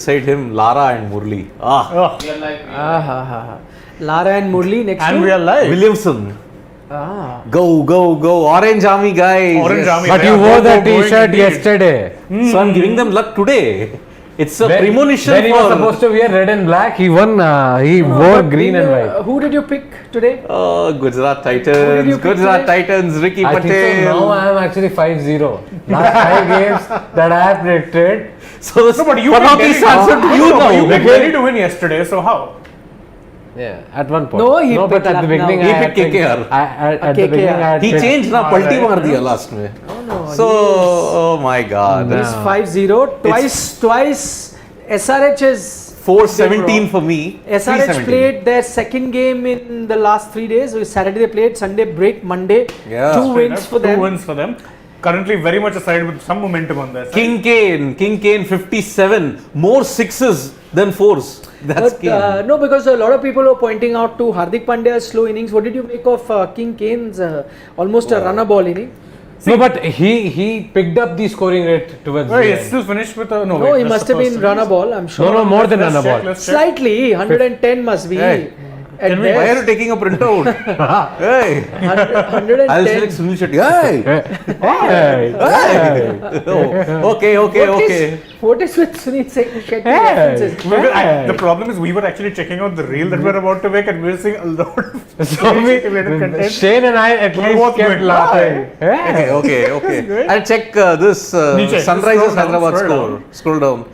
Beside him, Lara and Murli. Lara and Murli next And to we are live. Williamson. Ah. Go, go, go. Orange Army guys. Orange Army. But They you are wore both that going t-shirt indeed. yesterday. So I'm giving them luck today. It's a When- premonition When he was for... supposed to wear red and black, he won. He wore green and white. Who did you pick today? Gujarat Who did Titans. you pick Gujarat today? Titans. Ricky I Patel. think so. Now I am actually 5-0. Last 5 games that I have predicted. So this No, but you Panathi picked answer to Delhi. you No, now. you picked Delhi to win yesterday, so how? Yeah, at one point. No, he but picked at the Lucknow. beginning He I picked had KKR. At the KKR. beginning I had He picked- changed na, palti maar diya last mein. No, So, oh my God. No. he's 5-0. Twice SRH is 417 for me. SRH 317. played their second game in the last 3 days. So Saturday they played, Sunday break, Monday. Yeah. 2 wins for them. 2 wins for them. Currently very much aside with some momentum on their side. King Kane 57. More sixes than fours. That's But Kane. no, because a lot of people are pointing out to Hardik Pandya's slow innings. What did you make of King Kane's almost a runner ball inning? No, but he picked up the scoring rate towards Well, the it's end. still finished with a... No, wait, he that's must the have been first runner innings. ball, I'm sure. No, more than Let's runner check, ball. let's check. Slightly, 110 must be. Hey. At Why are you best. taking a printout? Hey. 110. I'll select Sunil Shetty. Hey. Hey, Hey. Oh, okay. What is with Sunil Shetty Hey. references? Because the problem is we were actually checking out the reel that we're about to make and we were seeing a lot of So related content. Shane and I at least Both kept good. laughing. Hey. Okay. I'll check this Niche. Sunrisers Scroll down, Hyderabad scroll score. Scroll down.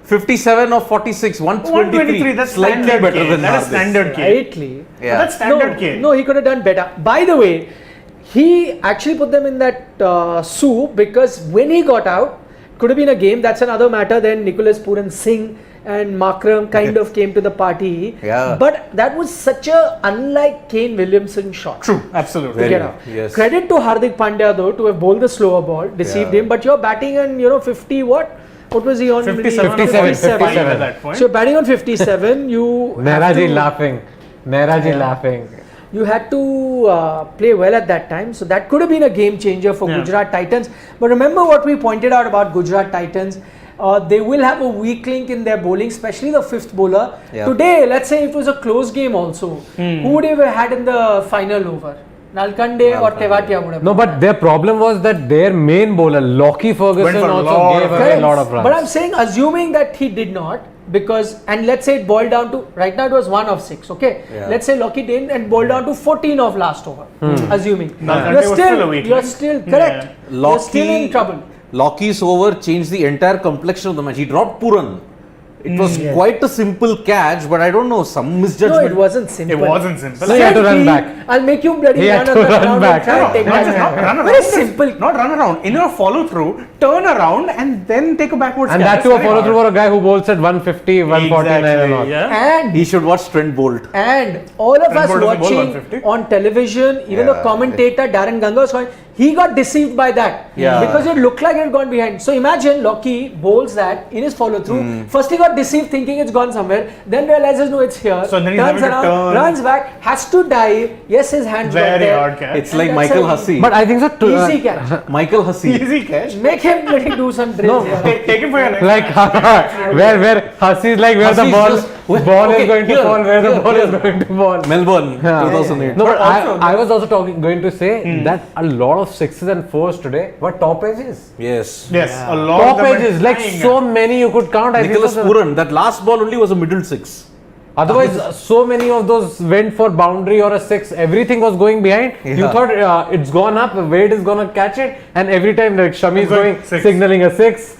57 of 46, 123, that's slightly standard better K. than That is Hardik. standard K. Slightly. Yeah. That's standard K. No, he could have done better. By the way, he actually put them in that soup because when he got out, could have been a game. That's another matter. Then Nicholas Puran Singh and Makram kind of came to the party. Yeah. But that was such a unlike Kane Williamson shot. True, absolutely. To Very, get out. yes. Credit to Hardik Pandya though to have bowled the slower ball, deceived Yeah. him. But you're batting on 50 what? What was he on? 57. 57. At that point. So you're batting on 57. You have Nehraji to- laughing. Nehraji laughing. You had to play well at that time, so that could have been a game changer for Yeah. Gujarat Titans. But remember what we pointed out about Gujarat Titans. They will have a weak link in their bowling, especially the fifth bowler. Yeah. Today, let's say it was a close game also. Who would have had in the final over? Nalkande or Tewatia would have. No, but their problem was that their main bowler, Lockie Ferguson, Went for a also lot gave of away a Correct. lot of runs. But I'm saying, assuming that he did not, because and let's say it boiled down to right now it was 1 of 6. Okay, Yeah. let's say Lockie didn't and boiled down to 14 of last over. Assuming Nalkande you're was still, still a weak you're link. still correct. You're still in trouble. Lockie's over changed the entire complexion of the match. He dropped Puran. It was quite a simple catch, but I don't know, some No, misjudgment. it wasn't simple. It wasn't simple. So he had to run Simply, back. I'll make you bloody He had run to on the run ground back. and try and take Not just not that. run around. Very simple. Not run around. In your follow through, turn around and then take a backwards And catch. that too a That's very follow through hard. for a guy who bowls at 150, 149 and all. Exactly, yeah. And He should watch Trent Bolt. all of Trent us Bolt doesn't bowl watching 150. on television, even the Yeah. commentator Darren Ganga was going, he got deceived by that Yeah. because it looked like it had gone behind. So imagine Lockie bowls that in his follow through. First he got deceived thinking it's gone somewhere, then realizes no, it's here. So then he's turns having to around, turn. runs back, has to dive. Yes, his hands got Very there. hard catch. It's And like that's Michael a Hussey. But I think so. Easy catch. Michael Hussey. Easy catch. Make him let him do some drills here. Take him for your next Like match. where Hussey is like where the Hussey's ball just- ball okay, is going to here, fall, where the here, ball is here. going to fall. Melbourne, Yeah. 2008. No, but also- I was also going to say that a lot of sixes and fours today were top edges. Yes. Yes, a lot Top of them went edges, like flying. so many you could count. I think Nicholas so. Puran, that last ball only was a middle six. Otherwise, so many of those went for boundary or a six. Everything was going behind. You Yeah. thought it's gone up. Wade is gonna catch it, and every time like Shami is Going going six. signaling a six.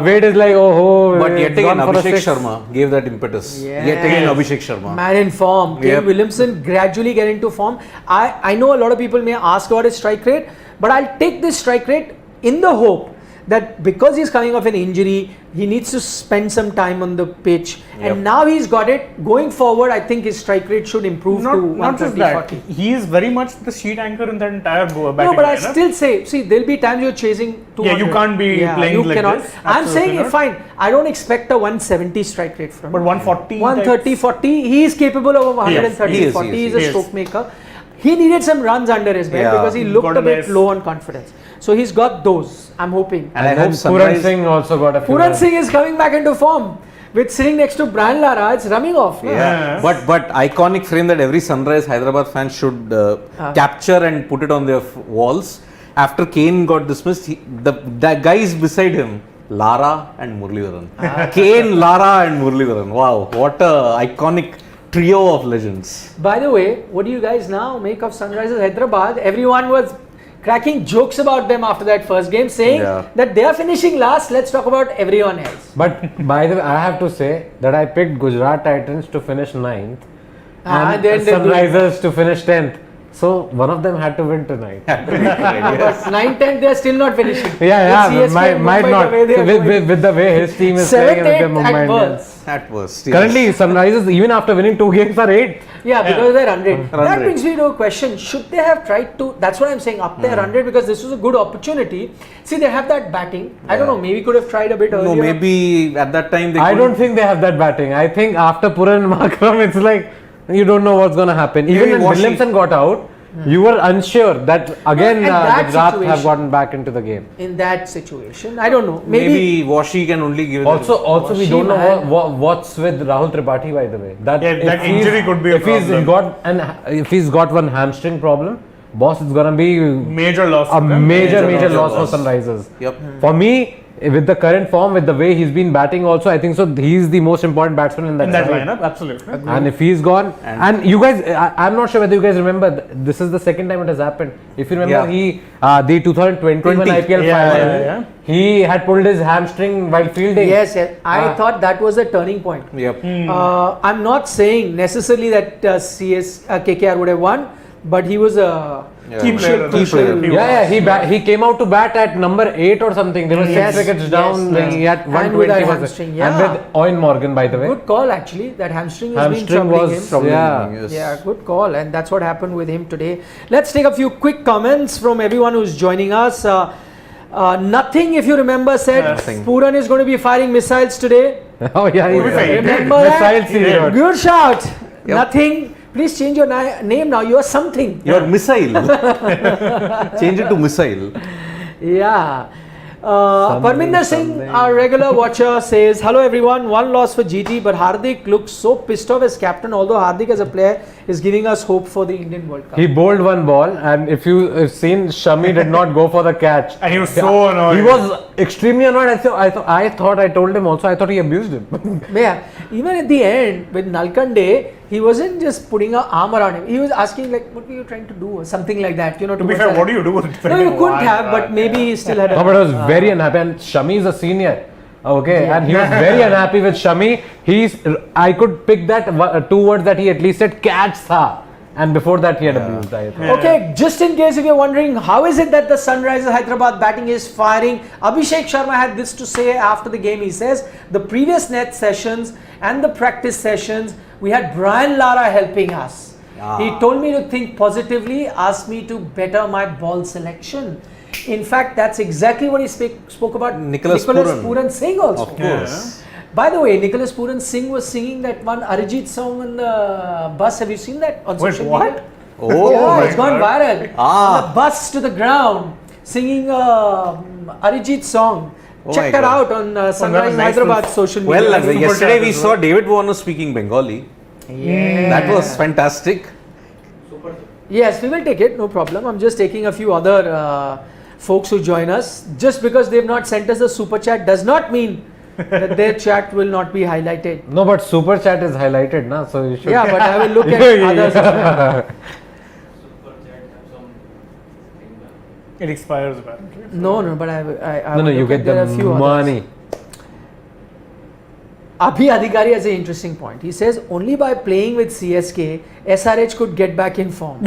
Wade is like, oh, But yet it's again, gone for a Abhishek six. Sharma gave that impetus. Yes. Yet again, Abhishek Sharma. Man in form. Kane Yep. Williamson gradually getting to form. I know a lot of people may ask about his strike rate, but I'll take this strike rate in the hope that because he's coming off an injury, he needs to spend some time on the pitch. Yep. And now he's got it. Going forward, I think his strike rate should improve to Not just 130, that. 40. He is very much the sheet anchor in that entire batting No, but I lineup. still say, see, there'll be times you're chasing 200. Yeah, you can't be playing you like cannot. this. I'm Absolutely saying, not. fine, I don't expect a 170 strike rate from But him. 140. 130, 40, he is capable of 130, He is, 40. he is, He's a he is. stroke maker. He needed some runs under his belt Yeah. because he looked Got a a bit nice- low on confidence. So he's got those, I'm hoping. And I And hope then Puran Sunrise... Singh also got a few. Puran runs. Singh is coming back into form. with sitting next to Brian Lara, it's rubbing off. No? Yeah, but iconic frame that every Sunrise Hyderabad fan should capture and put it on their walls. After Kane got dismissed, the guys beside him, Lara and Muralidharan. Kane, Lara and Muralidharan. Wow, what a iconic trio of legends. By the way, what do you guys now make of Sunrisers Hyderabad? Everyone was cracking jokes about them after that first game, saying that they are finishing last. Let's talk about everyone else. But by the way, I have to say that I picked Gujarat Titans to finish 9th and then Sunrisers to finish 10th. So one of them had to win tonight. But 9-10, they are still not finishing. Might not. With the way his team is playing and with their momentum. At worst. Currently, Sunrisers, even after winning 2 games, are 8th. Yeah, because they're 100. Run That rate. brings me to a question. Should they have tried to, that's what I'm saying, up their 100, because this was a good opportunity. See, they have that batting. I don't know, maybe could have tried a bit earlier. No, maybe at that time they I couldn't- don't think they have that batting. I think after Puran and Makram, it's like you don't know what's going to happen. Even Maybe when Williamson got out, you were unsure that again And that Gujarat have situation- gotten back into the game. In that situation, I don't know. Maybe Washi can only give it. Also, we Washi, don't know man. what's with Rahul Tripathi, by the way. That that injury could be a problem. If he's got one hamstring problem, boss, it's gonna be Major loss. a for them. major Major loss loss. for Sunrisers. Yep. For me, with the current form, with the way he's been batting, also, I think so. He's the most important batsman in that, In that side. lineup, absolutely. And if he's gone, and you guys, I'm not sure whether you guys remember, this is the second time it has happened. If you remember, the 2021 IPL final, he had pulled his hamstring while fielding. Yes, I thought that was a turning point. Yep. I'm not saying necessarily that KKR would have won, but he was a Key player. He came out to bat at number 8 or something. There were 6 wickets down. He had And with 120 that was hamstring, and with Owen Morgan, by the way. Good call, actually. That hamstring has been Hamstring troubling was him. Yes. Yeah, good call, and that's what happened with him today. Let's take a few quick comments from everyone who's joining us. Nothing, if you remember, said Nothing. Puran is going to be firing missiles today. Oh yeah, he Remember that? Missile serial. Good shout. Nothing. Please change your name now. You are something. Your missile. Change it to missile. Yeah. Parminder Singh, our regular watcher, says, "Hello everyone, one loss for GT, but Hardik looks so pissed off as captain, although Hardik as a player is giving us hope for the Indian World Cup." He bowled one ball, and if you've seen, Shami did not go for the catch. And he was so annoyed. He was extremely annoyed. I told him also, I thought he abused him. Yeah, even at the end with Nalkande, he wasn't just putting an arm around him. He was asking like, "What were you trying to do?" or something like that. You know. To be fair, what do you do? No, you couldn't have, but maybe he still had. No, but I was very unhappy, and Shami is a senior. Okay, and he was very unhappy with Shami. I could pick that 2 words that he at least said, catch tha. And before that he had abused, I thought. Okay, just in case if you're wondering, how is it that the Sunrisers Hyderabad batting is firing? Abhishek Sharma had this to say after the game. He says, the previous net sessions and the practice sessions, we had Brian Lara helping us. He told me to think positively, asked me to better my ball selection. In fact, that's exactly what he spoke about Nicholas Puran Singh also. Of course. By the way, Nicholas Puran Singh was singing that one Arijit song on the bus. Have you seen that on social media? Oh, Yeah, it's gone viral. Ah. On the bus to the ground, singing Arijit song. Oh Check my that God. out on Sunrise nice Hyderabad social media. Well, Super yesterday chat we as saw well. David Warner speaking Bengali. Yeah. That was fantastic. Yes, we will take it, no problem. I'm just taking a few other folks who join us. Just because they've not sent us a super chat does not mean that their chat will not be highlighted. No, but super chat is highlighted, na? So you should. Yeah, but I will look at others as well. It expires apparently. No, but I No, will you look get at there are the a few money. others. Abhi Adhikari has an interesting point. He says only by playing with CSK, SRH could get back in form.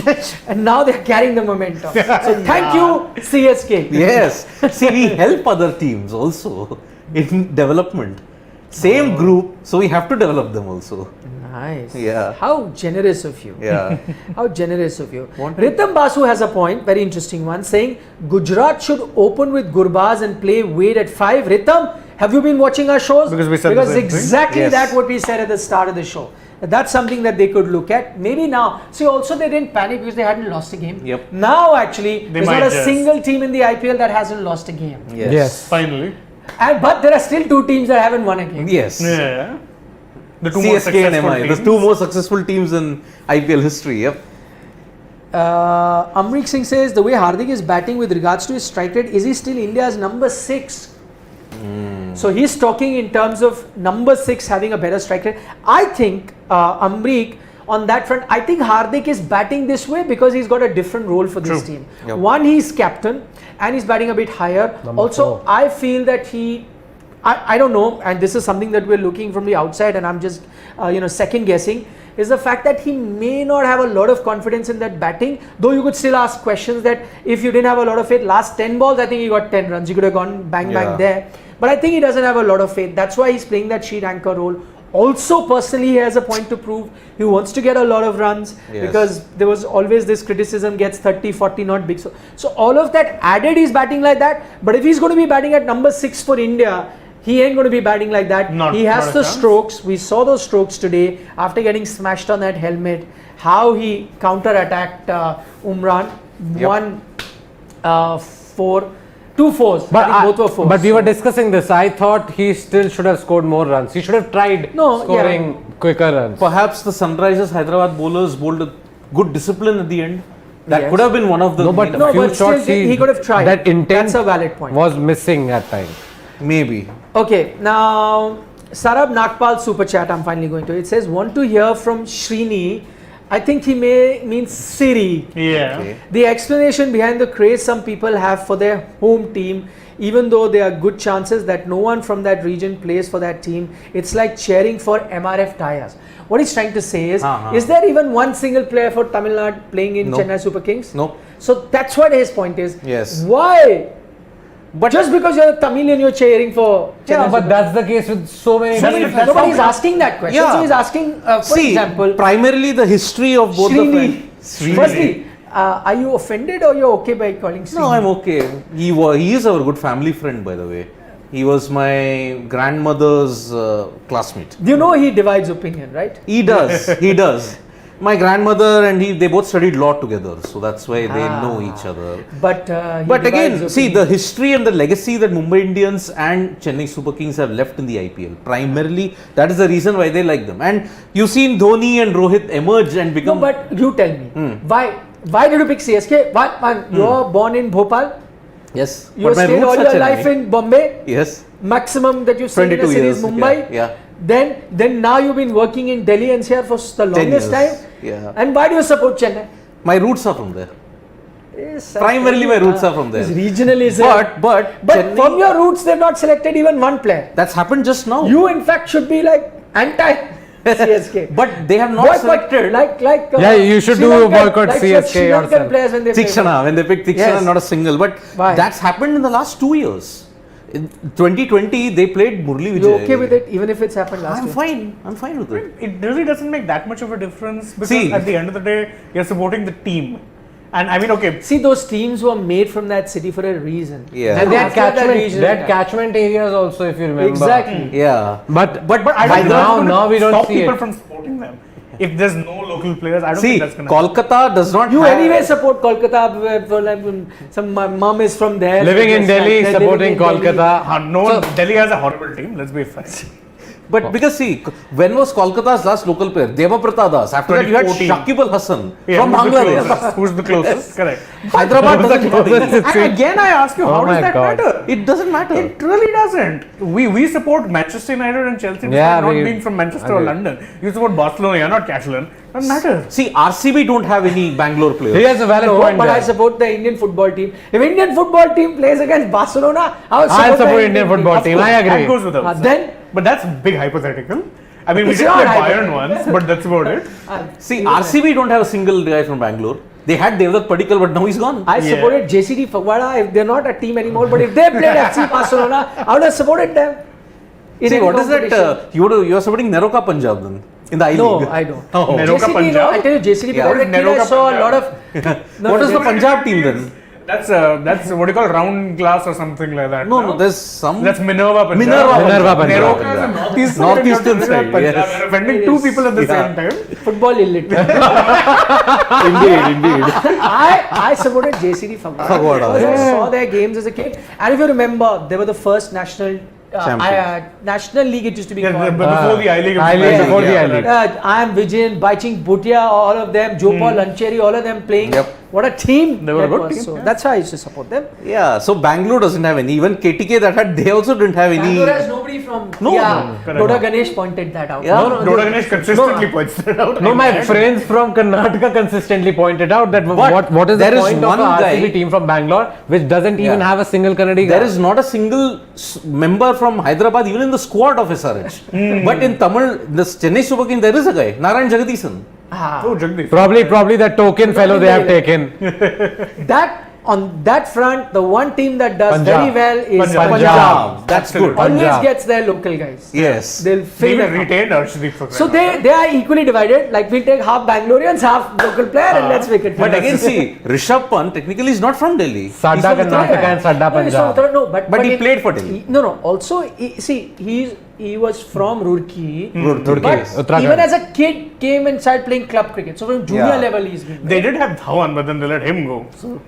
And now they're carrying the momentum. So thank you, CSK. Yes. See, we help other teams also in development. Same group, so we have to develop them also. Nice. Yeah. How generous of you. Yeah. How generous of you. Ritam Basu has a point, very interesting one, saying Gujarat should open with Gurbaz and play Wade at 5. Ritam, have you been watching our shows? Because we said the same thing. exactly Yes. that what we said at the start of the show. That's something that they could look at. Maybe now. See, also they didn't panic because they hadn't lost a game. Yep. Now actually, there's might not a just. single team in the IPL that hasn't lost a game. Yes. Finally. But there are still two teams that haven't won a game. Yes. Yeah. The two more CSK and successful MI, teams. the two most successful teams in IPL history. Yep. Amrik Singh says the way Hardik is batting with regards to his strike rate, is he still India's number 6? So he's talking in terms of number 6 having a better strike rate. I think Amrik, on that front, I think Hardik is batting this way because he's got a different role for this team. Yep. One, he's captain and he's batting a bit higher. Also, I feel that I don't know, and this is something that we're looking from the outside, and I'm just second guessing, is the fact that he may not have a lot of confidence in that batting, though you could still ask questions that if you didn't have a lot of faith, last 10 balls, I think he got 10 runs. He could have gone bang there. But I think he doesn't have a lot of faith. That's why he's playing that sheet anchor role. Also, personally, he has a point to prove. He wants to get a lot of runs because there was always this criticism, gets 30, 40, not big. So all of that added, he's batting like that. But if he's going to be batting at number 6 for India, he ain't going to be batting like that. He has the strokes. We saw those strokes today after getting smashed on that helmet. How he counter-attacked Umran. Two fours. Both were fours. But we were discussing this. I thought he still should have scored more runs. He should have tried scoring quicker runs. Perhaps the Sunrisers Hyderabad bowlers bowled a good discipline at the end. That could have been one of the. But shots he could have tried. That intent That's a valid point. was missing at times. Maybe. Okay, now Sarab Nagpal super chat. I'm finally going to. It says, want to hear from Srini. I think he means Siri. Yeah. Okay. The explanation behind the craze some people have for their home team, even though there are good chances that no one from that region plays for that team, it's like cheering for MRF tires. What he's trying to say is there even one single player for Tamil Nadu playing in Chennai Super Kings? No. So that's what his point is. Yes. Why? But just because you're a Tamilian, you're cheering for Chennai. Yeah, but that's the case with so many. Nobody's asking that question. Yeah. So he's asking, for example, primarily the history of both Srini. Srini. Firstly, are you offended or you're okay by calling Srini? No, I'm okay. He is our good family friend, by the way. He was my grandmother's classmate. You know he divides opinion, right? He does. He does. My grandmother and they both studied law together, so that's why they know each other. But again, see the history and the legacy that Mumbai Indians and Chennai Super Kings have left in the IPL. Primarily, that is the reason why they like them. And you've seen Dhoni and Rohit emerge and become. No, but you tell me, why did you pick CSK? One, you're born in Bhopal. Yes. You stayed all your life in Bombay. Yes. Maximum that you've stayed in a city is Mumbai. Yeah. Then now you've been working in Delhi NCR for the longest time. Yeah. And why do you support Chennai? My roots are from there. Primarily my roots are from there. It's regionalism. But Chennai, from your roots, they've not selected even one player. That's happened just now. You in fact should be like anti-CSK. But they have not selected. You should do boycott CSK yourself. Players when they pick Tikshana, not a single. But that's happened in the last 2 years. In 2020, they played Murli Vijay. You're okay with it, even if it's happened last year? I'm fine with it. It really doesn't make that much of a difference because at the end of the day, you're supporting the team. And I mean, okay. See, those teams were made from that city for a reason. Yeah. And they had catchment areas also, if you remember. Exactly. Yeah. But I don't now we don't stop see people it. from supporting them. If there's no local players, I don't think that's going to Kolkata does not You have... anyway support Kolkata. My mom is from there. Living in Delhi, supporting Kolkata. Delhi has a horrible team, let's be frank. But because see, when was Kolkata's last local player? Devaprata Das. After that you had 2014. Shakib Al Hassan from who's the Bangladesh. closest? Who's the closest? Correct. Hyderabad doesn't have any. And again I ask you, how does that matter? It doesn't matter. It really doesn't. We support Manchester United and Chelsea despite not being from Manchester or London. You support Barcelona, you're not Catalan. Doesn't matter. See, RCB don't have any Bangalore players. He has a valid point But there. I support the Indian football team. If Indian football team plays against Barcelona, I'll support the Indian football team. I agree. That goes without saying. But that's big hypothetical. I mean, we It's did play not Bayern once, but that's about it. See, RCB don't have a single guy from Bangalore. They had Devdutt Padikkal, but now he's gone. I supported JCD Fagwada if they're not a team anymore, but if they played FC Barcelona, I would have supported them. See, what is that? You are supporting Neroka Punjab then? In the I League? No, I don't. Neroka JCD, Punjab? I tell you, JCD, What is I saw a Neroka lot of... What is the Punjab team then? That's what do you call round glass or something like that. No, there's some. That's Minerva Punjab. Minerva Punjab. Nerokha is a northeastern. Northeastern side, Punjab. yes. We're offending two people at the same time. Football illiterate. Indeed. I supported JCD Fagwada. Fagwada, Because I saw their games as a kid. And if you remember, they were the first national league, it used to be called. Before the I-League. Before the I-League. I am Vijay, Baiching Bhutia, all of them, Jopal, Lancheri, all of them playing. Yep. What a team They were a that good was. team, So yeah. that's why I used to support them. Yeah, so Bangalore doesn't have any. Even KTK that had, they also didn't have any. Bangalore has nobody from. No, yeah, correct. Doda Ganesh pointed that out. Yeah. Doda Ganesh consistently points that out. No, my friends from Karnataka consistently pointed out that what is the there is point of one a guy- RCB team from Bangalore which doesn't even have a single Kannadi guy. There is not a single member from Hyderabad, even in the squad of SRH. But in Tamil, the Chennai Super King, there is a guy, Narayan Jagadishan. Oh, Jagdish. Probably that token fellow they have taken. That on that front, the one team that does Punjab. very well is Punjab. Punjab. That's good. Always Punjab. gets their local guys. Yes. They'll They fail. even retained Arshdeep for So crying out they are equally divided. Like we'll take half Bangaloreans, half local player, and let's make it. But again, see, Rishabh Pant technically is not from Delhi. Sadda He's from Karnataka and Sadda No, he's from Punjab. Uttarakhand, no, But he in- played for Delhi. No. Also, he was from Roorkee. Roorkee. But Uttarakhand. even as a kid, came and started playing club cricket. So from junior Yeah. level, he's been. They did have Dhawan, but then they let him go. So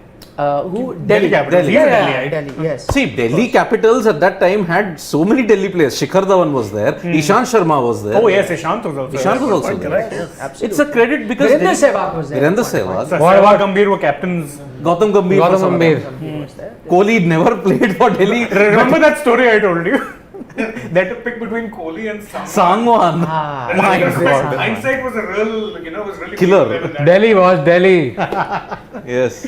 Who? Delhi Capitals. Delhi. He's a Yeah, Delhiite. Delhi. Yes. See, Delhi Capitals at that time had so many Delhi players. Shikhar Dhawan was there. Ishant Sharma was there. Oh yes, Ishant was also. Ishant was also Quite there. correct. Yes. Absolutely. It's a credit because Virendra Delhi- Sehwag was there. Virendra So Sehwag. Sehwag, Gambhir were captains. Gautam Gambhir. Gautam for some Gambhir. time. He was there. Kohli never played for Delhi. Remember that story I told you? They had to pick between Kohli and Sangwan. Sangwan. Ah, My Because God. hindsight was a real, was really Killer. good for them in that. Delhi was Delhi. Yes.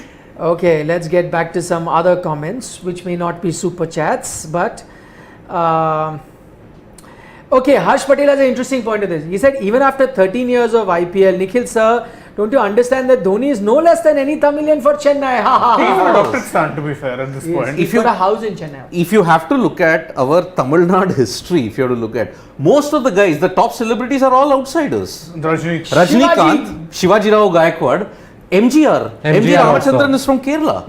Okay, let's get back to some other comments, which may not be super chats, but okay, Harsh Patel has an interesting point to this. He said, even after 13 years of IPL, Nikhil sir, don't you understand that Dhoni is no less than any Tamilian for Chennai? Ha ha He's ha. an adopted son, to be fair, at this point. He's got a house in Chennai. If you have to look at our Tamil Nadu history, if you have to look at most of the guys, the top celebrities are all outsiders. Rajni. Rajnikant, Shivaji Rao Gaikwad, MGR Ramachandran is from Kerala.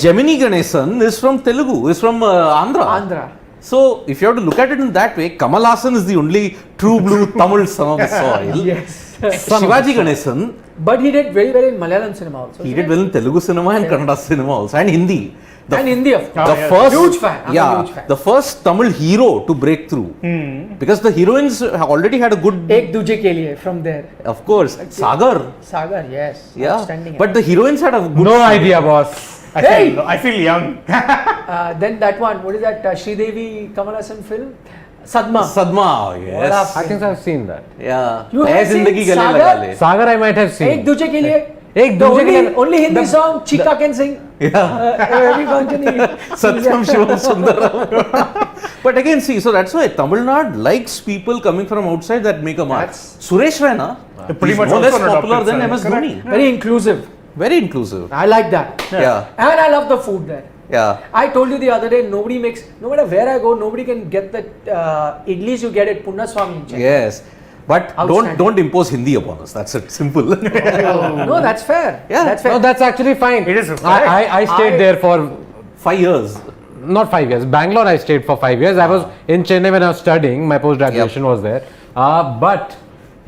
Gemini Ganesan is from Telugu, is from Andhra. So, if you have to look at it in that way, Kamal Haasan is the only true blue Tamil son of the soil. Yes. Shivaji Ganesan, But he did very well in Malayalam cinema also. he did well in Telugu cinema and Kannada cinema also, and Hindi. And Hindi, of course. The yes. first, Huge fan. I'm a huge fan. the first Tamil hero to break through. Because the heroines have already had a good, Ek Duje Ke Liye from there. of course, Sagar. Sagar, yes. Yeah, Outstanding. but the heroines had a good. No idea, boss. I feel young. Then that one, what is that Sridevi Kamal Haasan film? Sadma. Sadma, yes. I think I've seen that. Yeah. You Ae have seen Zindagi Gale Sagar? Laga Le. Sagar I might have seen. Ek Duje Ke Liye. Ek The Duje Ke Liye. only Hindi song Chika can sing. Yeah. Every function he Satyam Shivam Sundaram. But again, see, so that's why Tamil Nadu likes people coming from outside that make a mark. That's- Suresh Raina, Pretty he's much no also less an popular adopted than son. MS Dhoni. Very inclusive. Very inclusive. I like that. Yeah. And I love the food there. Yeah. I told you the other day, no matter where I go, nobody can get the idlis you get at Punnaswamy in Chennai. Yes. But Outstanding. don't impose Hindi upon us. That's it. Simple. No, that's fair. Yeah. That's fair. No, that's actually fine. It is. I stayed there for 5 years. not 5 years. Bangalore I stayed for 5 years. I was in Chennai when I was studying. My post graduation was there. But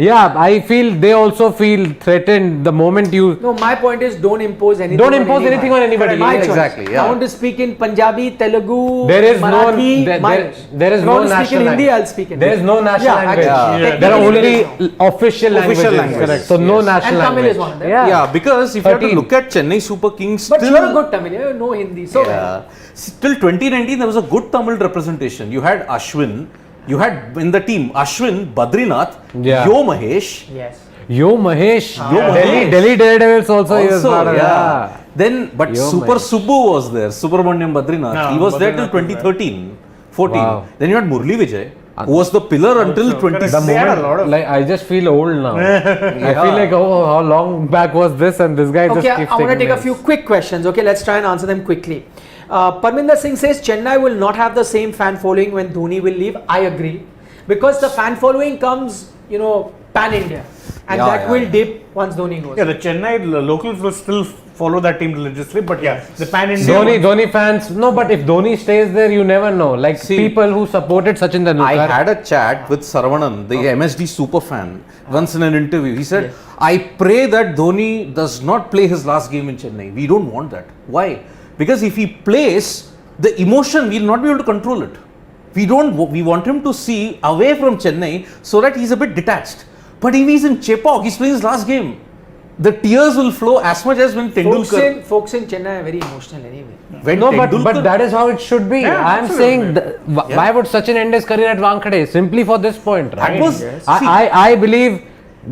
yeah, I feel they also feel threatened the moment you. No, my point is don't impose anything. Don't impose anything on anybody. My Yeah, choice. exactly, yeah. I want to speak in Punjabi, Telugu, There is Marathi. there is If I no want to speak national in Hindi, language. I'll speak in There is no national language. actually, There are technically only official languages. languages. Correct. So no Yes. national And Tamil language. is one of them. Yeah, because if you have to 13. look at Chennai Super Kings, But still, you're a good Tamil, you know Hindi. So yeah, till 2019 there was a good Tamil representation. You had Ashwin, you had in the team Ashwin, Badrinath, Yeah. Yo Mahesh. yes. Yo Mahesh. Yo Mahesh. Delhi Daredevils also, he was Also, part of yeah. Then, but Yo Super Mahesh. Subbu was there, Subramanyam Badrinath. No, he was there till Badrinath was 2013, 14. Wow. Then you had Murli Vijay, who was the pillar until 20. correct. They had a lot of- Like I just feel old now. I feel like, oh, how long back was this? And this guy Okay, just keeps I want to take a names. few quick questions. Okay, let's try and answer them quickly. Parminder Singh says Chennai will not have the same fan following when Dhoni will leave. I agree. Because the fan following comes, pan India. And Yeah, that yeah, will yeah. dip once Dhoni goes. Yeah, the Chennai locals will still follow that team religiously. But yeah, the pan-India. Dhoni fans, no, but if Dhoni stays there, you never know. Like people who supported Sachin Tendulkar. I had a chat with Saravanan, the MSD super fan, once in an interview. He said, I pray that Dhoni does not play his last game in Chennai. We don't want that. Why? Because if he plays, the emotion, we'll not be able to control it. We want him to see away from Chennai so that he's a bit detached. But if he's in Chepauk, he's playing his last game, the tears will flow as much as when Tendulkar. Folks in Chennai are very emotional anyway. When No, Tendulkar, but that is how it should be. Yeah, I'm absolutely. saying, why would Sachin end his career at Wankhede? Simply for this point, right? That was, I believe,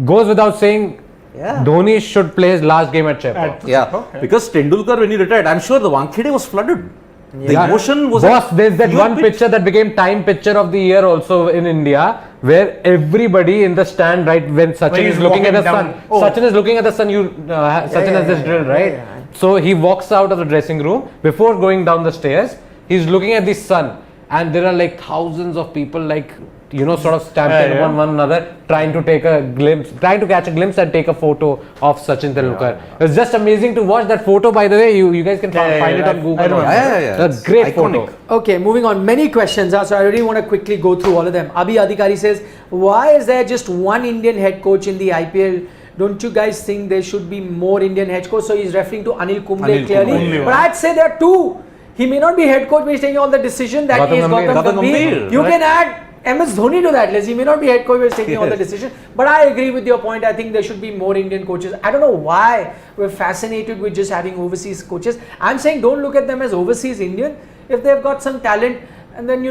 goes without saying, Dhoni should play his last game at Chepauk. because Tendulkar, when he retired, I'm sure the Wankhede was flooded. The emotion was. Boss, there's that fever one pitch. picture that became Time Picture of the Year also in India, where everybody in the stand, right, when Sachin he's is looking at the walking sun, down. Oh. Sachin is looking at the sun, Sachin has this drill, right? So he walks out of the dressing room, before going down the stairs, he's looking at the sun, and there are like thousands of people like, sort of stamping upon one another, trying to catch a glimpse and take a photo of Sachin Tendulkar. It's just amazing to watch that photo, by the way. You guys can find it on Google. I know. Yeah. That's a great iconic. photo. Okay, moving on. Many questions. So I really want to quickly go through all of them. Abhi Adhikari says, why is there just one Indian head coach in the IPL? Don't you guys think there should be more Indian head coach? So he's referring to Anil Kumble Anil clearly. Kumble. But I'd say there are two. He may not be head coach, but he's taking all the decision. That Gautam is Gambhir. Gautam Gautam Gambhir. Gambhir, You right. can add MS Dhoni to that list. He may not be head coach, but he's taking all the decision. But I agree with your point. I think there should be more Indian coaches. I don't know why we're fascinated with just having overseas coaches. I'm saying don't look at them as overseas Indian. If they've got some talent, and then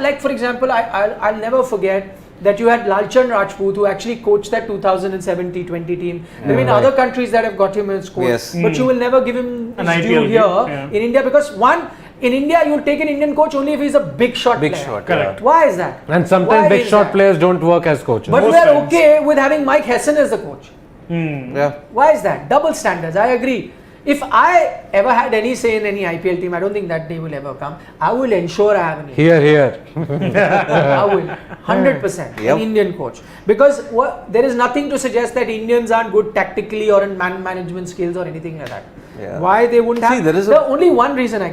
like for example, I'll never forget that you had Lalchand Rajput, who actually coached that 2007 T20 team. There have been other countries that have got him as coach, Yes. but you will never give him An his due IPL here game, in India, because in India you'll take an Indian coach only if he's a big shot Big player. shot. Correct. Why is that? And sometimes Why big is shot that? players don't work as coaches. But Most we're times. okay with having Mike Hesson as the coach. Yeah. Why is that? Double standards. I agree. If I ever had any say in any IPL team, I don't think that day will ever come. I will ensure I have an Here. I will 100% Yep. an Indian coach, because there is nothing to suggest that Indians aren't good tactically or in management skills or anything like that. Yeah. Why they wouldn't See, have? there is The only one reason I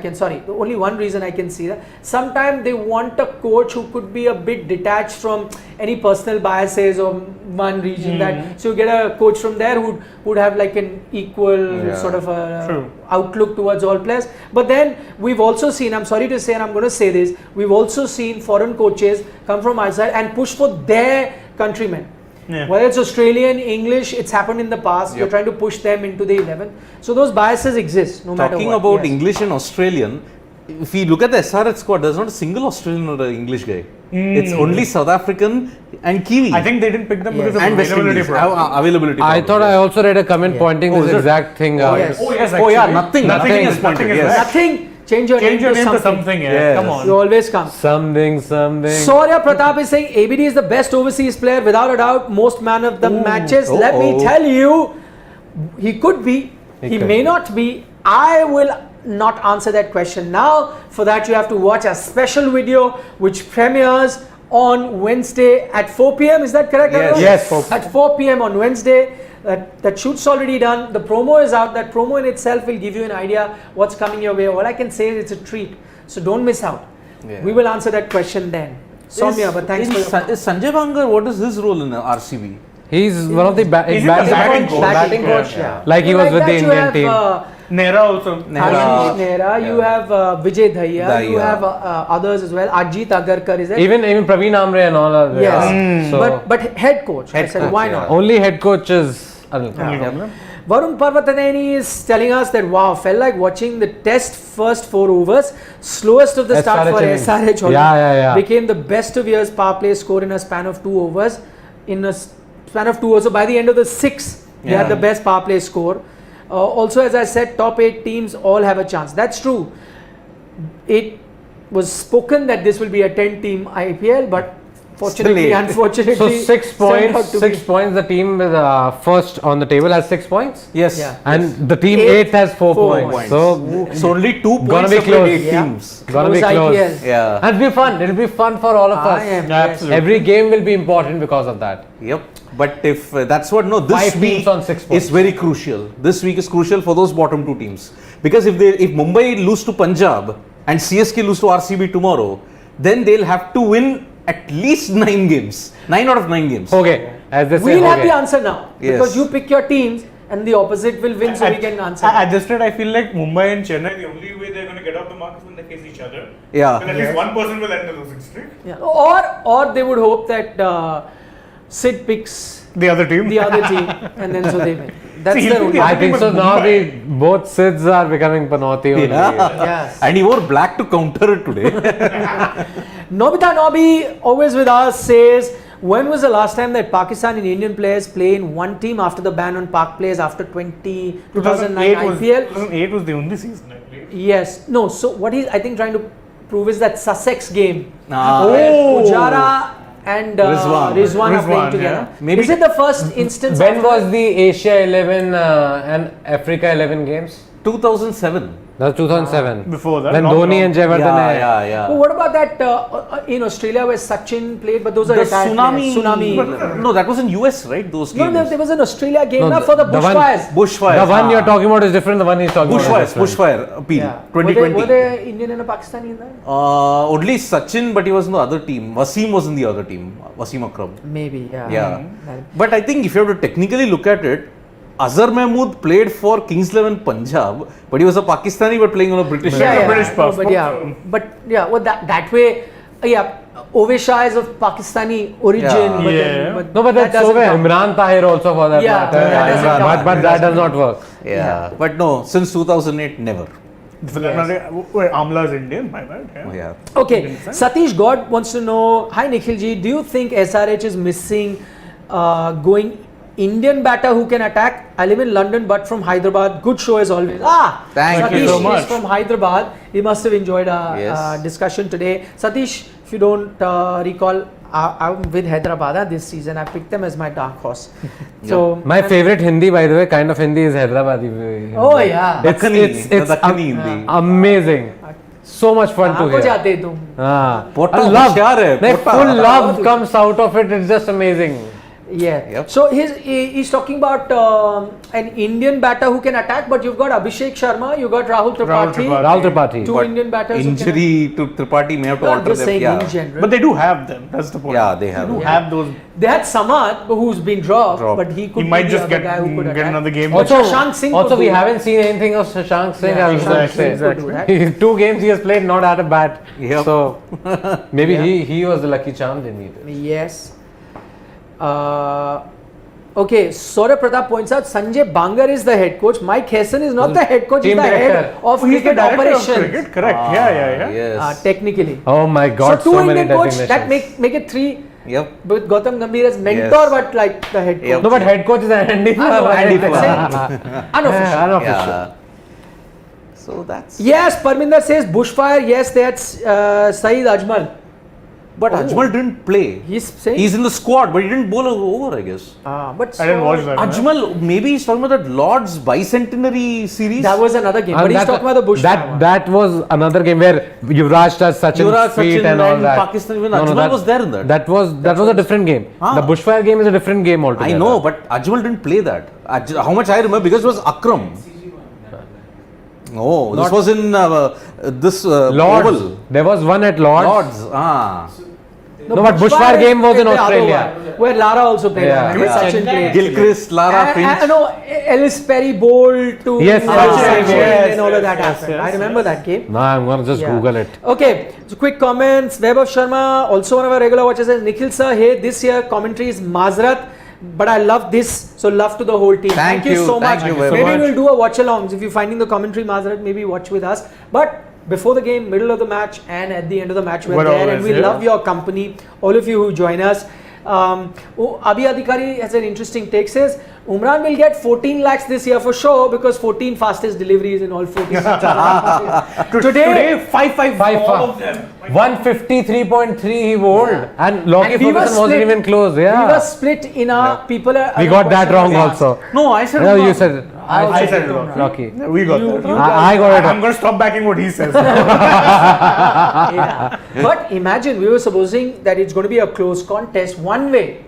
can see that sometimes they want a coach who could be a bit detached from any personal biases or one region. That so you get a coach from there who would have like an equal sort of a outlook towards all players. But then we've also seen, I'm sorry to say, and I'm going to say this, we've also seen foreign coaches come from outside and push for their countrymen. Yeah. Whether it's Australian, English, it's happened in the past. You're trying to push them into the 11. So those biases exist no matter what. Talking about Yes. English and Australian, if we look at the SRH squad, there's not a single Australian or an English guy. It's only South African and Kiwi. I think they didn't pick them because of and West availability Indies. problem. Availability. I problem, thought I yes. also read a comment pointing Oh, this is it? exact thing out. yes. Oh yes, Oh yeah, actually. nothing is Nothing pointed. is Yes. there. Nothing. Change your Change your name name to something. Yes. Come on. You always come. Something. Surya Pratap is saying ABD is the best overseas player without a doubt. Most man of the matches. Oh, Let me oh. tell you, he could be. He could may be. not be. I will not answer that question now. For that, you have to watch a special video which premieres on Wednesday at 4 p.m. Is that correct? Yes. Arun? Yes. At 4 p.m. on Wednesday. That shoot's already done. The promo is out. That promo in itself will give you an idea what's coming your way. All I can say is it's a treat. So don't miss out. Yeah. We will answer that question then. Soumya, but thanks for your Is Sanjay Bangar, what is his role in RCB? He's one of the Is he the batting coach? batting coach. Yeah. Like he was with that the you Indian have, team. Nehra also. Ashish Nehra, you have Vijay Dhaya, you Dhaya. have others as well. Ajit Agarkar is there. Even Praveen Amre and all are there. Yes, So but head coach. I Head said coach, why yeah. not? only head coaches. Anil. Varun Parvataneni is telling us that wow, felt like watching the test first 4 overs, slowest of the start for innings. SRH. Only. Yeah. Became the best of years power play score in a span of 2 overs. In a span of 2 overs, so by the end of the 6, they had the best power play score. Also, as I said, top 8 teams all have a chance. That's true. It was spoken that this will be a 10-team IPL, but Fortunately, eight. unfortunately. So 6 turned out points. to 6 be- points. The team with first on the table has 6 points. Yes. Yeah. And the team Eighth, 8th has 4 4 points. points. So It's only 2 points Gonna be separate close. 8 Yeah. teams. gonna be Close close. IPL. Yeah. And it'll be fun. It'll be fun for all of us. I am. Absolutely. Every game will be important because of that. Yep. But if that's what, no, this 5 week teams on 6 points. is very crucial. This week is crucial for those bottom 2 teams. Because if Mumbai lose to Punjab and CSK lose to RCB tomorrow, then they'll have to win at least 9 games. 9 out of 9 games. Okay. As they say. We'll have okay. the answer now. Yes. Because you pick your teams and the opposite will win, so we can answer. At this rate, I feel like Mumbai and Chennai, the only way they're going to get out the mark is when they face each other. Yeah. Then at least one person will end the losing streak. Yeah. Or they would hope that Sid picks The other team. the other team and then so they win. That's See, their he'll only. be I think so. But Now Mumbai- both Sids are becoming Panoti only. Yeah. Yes. And he wore black to counter it today. Nobita Nobby, always with us, says, when was the last time that Pakistan and Indian players play in one team after the ban on Pak players after 2009 IPL? 2008 was the only season I played. Yes. No. So what he's I think trying to prove is that Sussex game Ah. where Oh. Pujara and Rizwan are playing Rizwan, together. yeah. Maybe- Is it the first instance? When after- was the Asia 11 and Africa 11 games? 2007. That was 2007. Before that, When long, Dhoni long- and Jayawardene. Yeah. Oh, what about that in Australia where Sachin played? But those are The retired tsunami. players. Tsunami. No, that was in US, right? Those No, games. there was an Australia game No, now the- for the the one- bushfires. Bushfire. The one you're talking about is different. The one he's talking about is different. Bushfire appeal. Yeah. 2020. Were there Indian and a Pakistani in that? Only Sachin, but he was in the other team. Wasim was in the other team. Wasim Akram. Maybe, yeah. Yeah. Mm. But I think if you have to technically look at it, Azhar Mahmood played for Kings 11 Punjab, but he was a Pakistani but playing on a British Yeah, team. British no, passport. but yeah, well that way, Ove Shah is of Pakistani origin. Yeah. But Yeah. then, No, but that that's doesn't okay. count. Imran Tahir also for that Yeah, matter. that doesn't count. But that does not work. Yeah. But no, since 2008, never. For that matter, Amla is Indian, my bad. Yeah. Oh, yeah. Okay, Satish God wants to know, hi Nikhilji, do you think SRH is missing going Indian batter who can attack? I live in London but from Hyderabad. Good show as always. Thank Satish you so is much. from Hyderabad. He must have enjoyed our Yes. discussion today. Satish, if you don't recall, I'm with Hyderabad this season. I picked them as my dark horse. So My favorite Hindi, by the way, kind of Hindi is Hyderabadi. Oh yeah. It's the Dakkani Hindi. amazing. So much fun to कहाँ को hear. जाते तुम? पोटा A love, होशियार है, like Paonta. full love comes out of it. It's just amazing. Yeah. Yep. So he's talking about an Indian batter who can attack, but you've got Abhishek Sharma, you've got Rahul Tripathi. Rahul Tripathi. Two But Indian batters. who can- Injury to Tripathi may have to No, I'm alter just them. saying Yeah. in general. But they do have them. That's the point. Yeah, they have. They do Yeah. have those. They had Samad, who's been dropped, Dropped. but he could He might be just the get, other guy who could get attack. another game. Also, Shashank Singh also could we do it. haven't seen anything of Shashank Singh. Yeah, I was Shashank going to Singh say. could do that. 2 games he has played not at a bat. Yep. So maybe Yeah. he was the lucky charm they needed. Yes. Okay, Saurabh Pratap points out Sanjay Bangar is the head coach. Mike Hesson is not the head coach, he's Team the head director. of He's the cricket director of operations. cricket. Correct. yeah. Yes. Technically. Oh my God! so two So many Indian coach designations. that make it 3 Yep. with Gautam Gambhir as mentor, Yes. but like the head coach. Yep. No, but head coach is Andy. I know, Andy I'm Flower. saying unofficial. Unofficial. Yeah. So that's. Yes, Parminder says bushfire. Yes, that's Saeed Ajmal. But Ajmal didn't play. He's saying. He's in the squad, but he didn't bowl over, I guess. But I didn't watch that. Ajmal, maybe he's talking about that Lord's bicentenary series. That was another game. But he's talking about the bushfire. one. That was another game where Yuvraj touched Yuvraj, Sachin's feet Sachin and all and that. Pakistan, even Ajmal was there in that. That was a different game. Ah. The bushfire game is a different game altogether. I know, but Ajmal didn't play that. How much I remember, because it was Akram. No, this was in this Lords. Oval. There was one at Lords. Lords. No, but bushfire game was in the other Australia. one, where Lara also played. Yeah. Where Sachin played. Gilchrist, Lara, Finch. No, Ellis Perry bowled to Yes, Sachin yes, and all of that yes, happened. yes, I remember that game. No, I'm gonna just Yeah. Google it. Okay, so quick comments. Vaibhav Sharma, also one of our regular watchers, says Nikhil sir, hey, this year commentary is Mazrat, but I love this, so love to the whole team. Thank you you, so much. thank you very Maybe much. we'll do a watch alongs. If you're finding the commentary Mazrat, maybe watch with us. But before the game, middle of the match, and at the end of the match, we're We're there, and always we here. love your company. All of you who join us. Abhi Adhikari has an interesting take. Says Umran will get 14 lakhs this year for sure because 14 fastest deliveries in all 14. Today 5 all of them. 153.3 he bowled, and Lockie And we were Ferguson wasn't split. even close. Yeah, We were split in our people. we got that wrong also. No, I said No, Umran. you said it. I said it wrong. Lockie. We got that. I got it. I'm going to stop backing what he says. Yeah. But imagine we were supposing that it's going to be a close contest, one way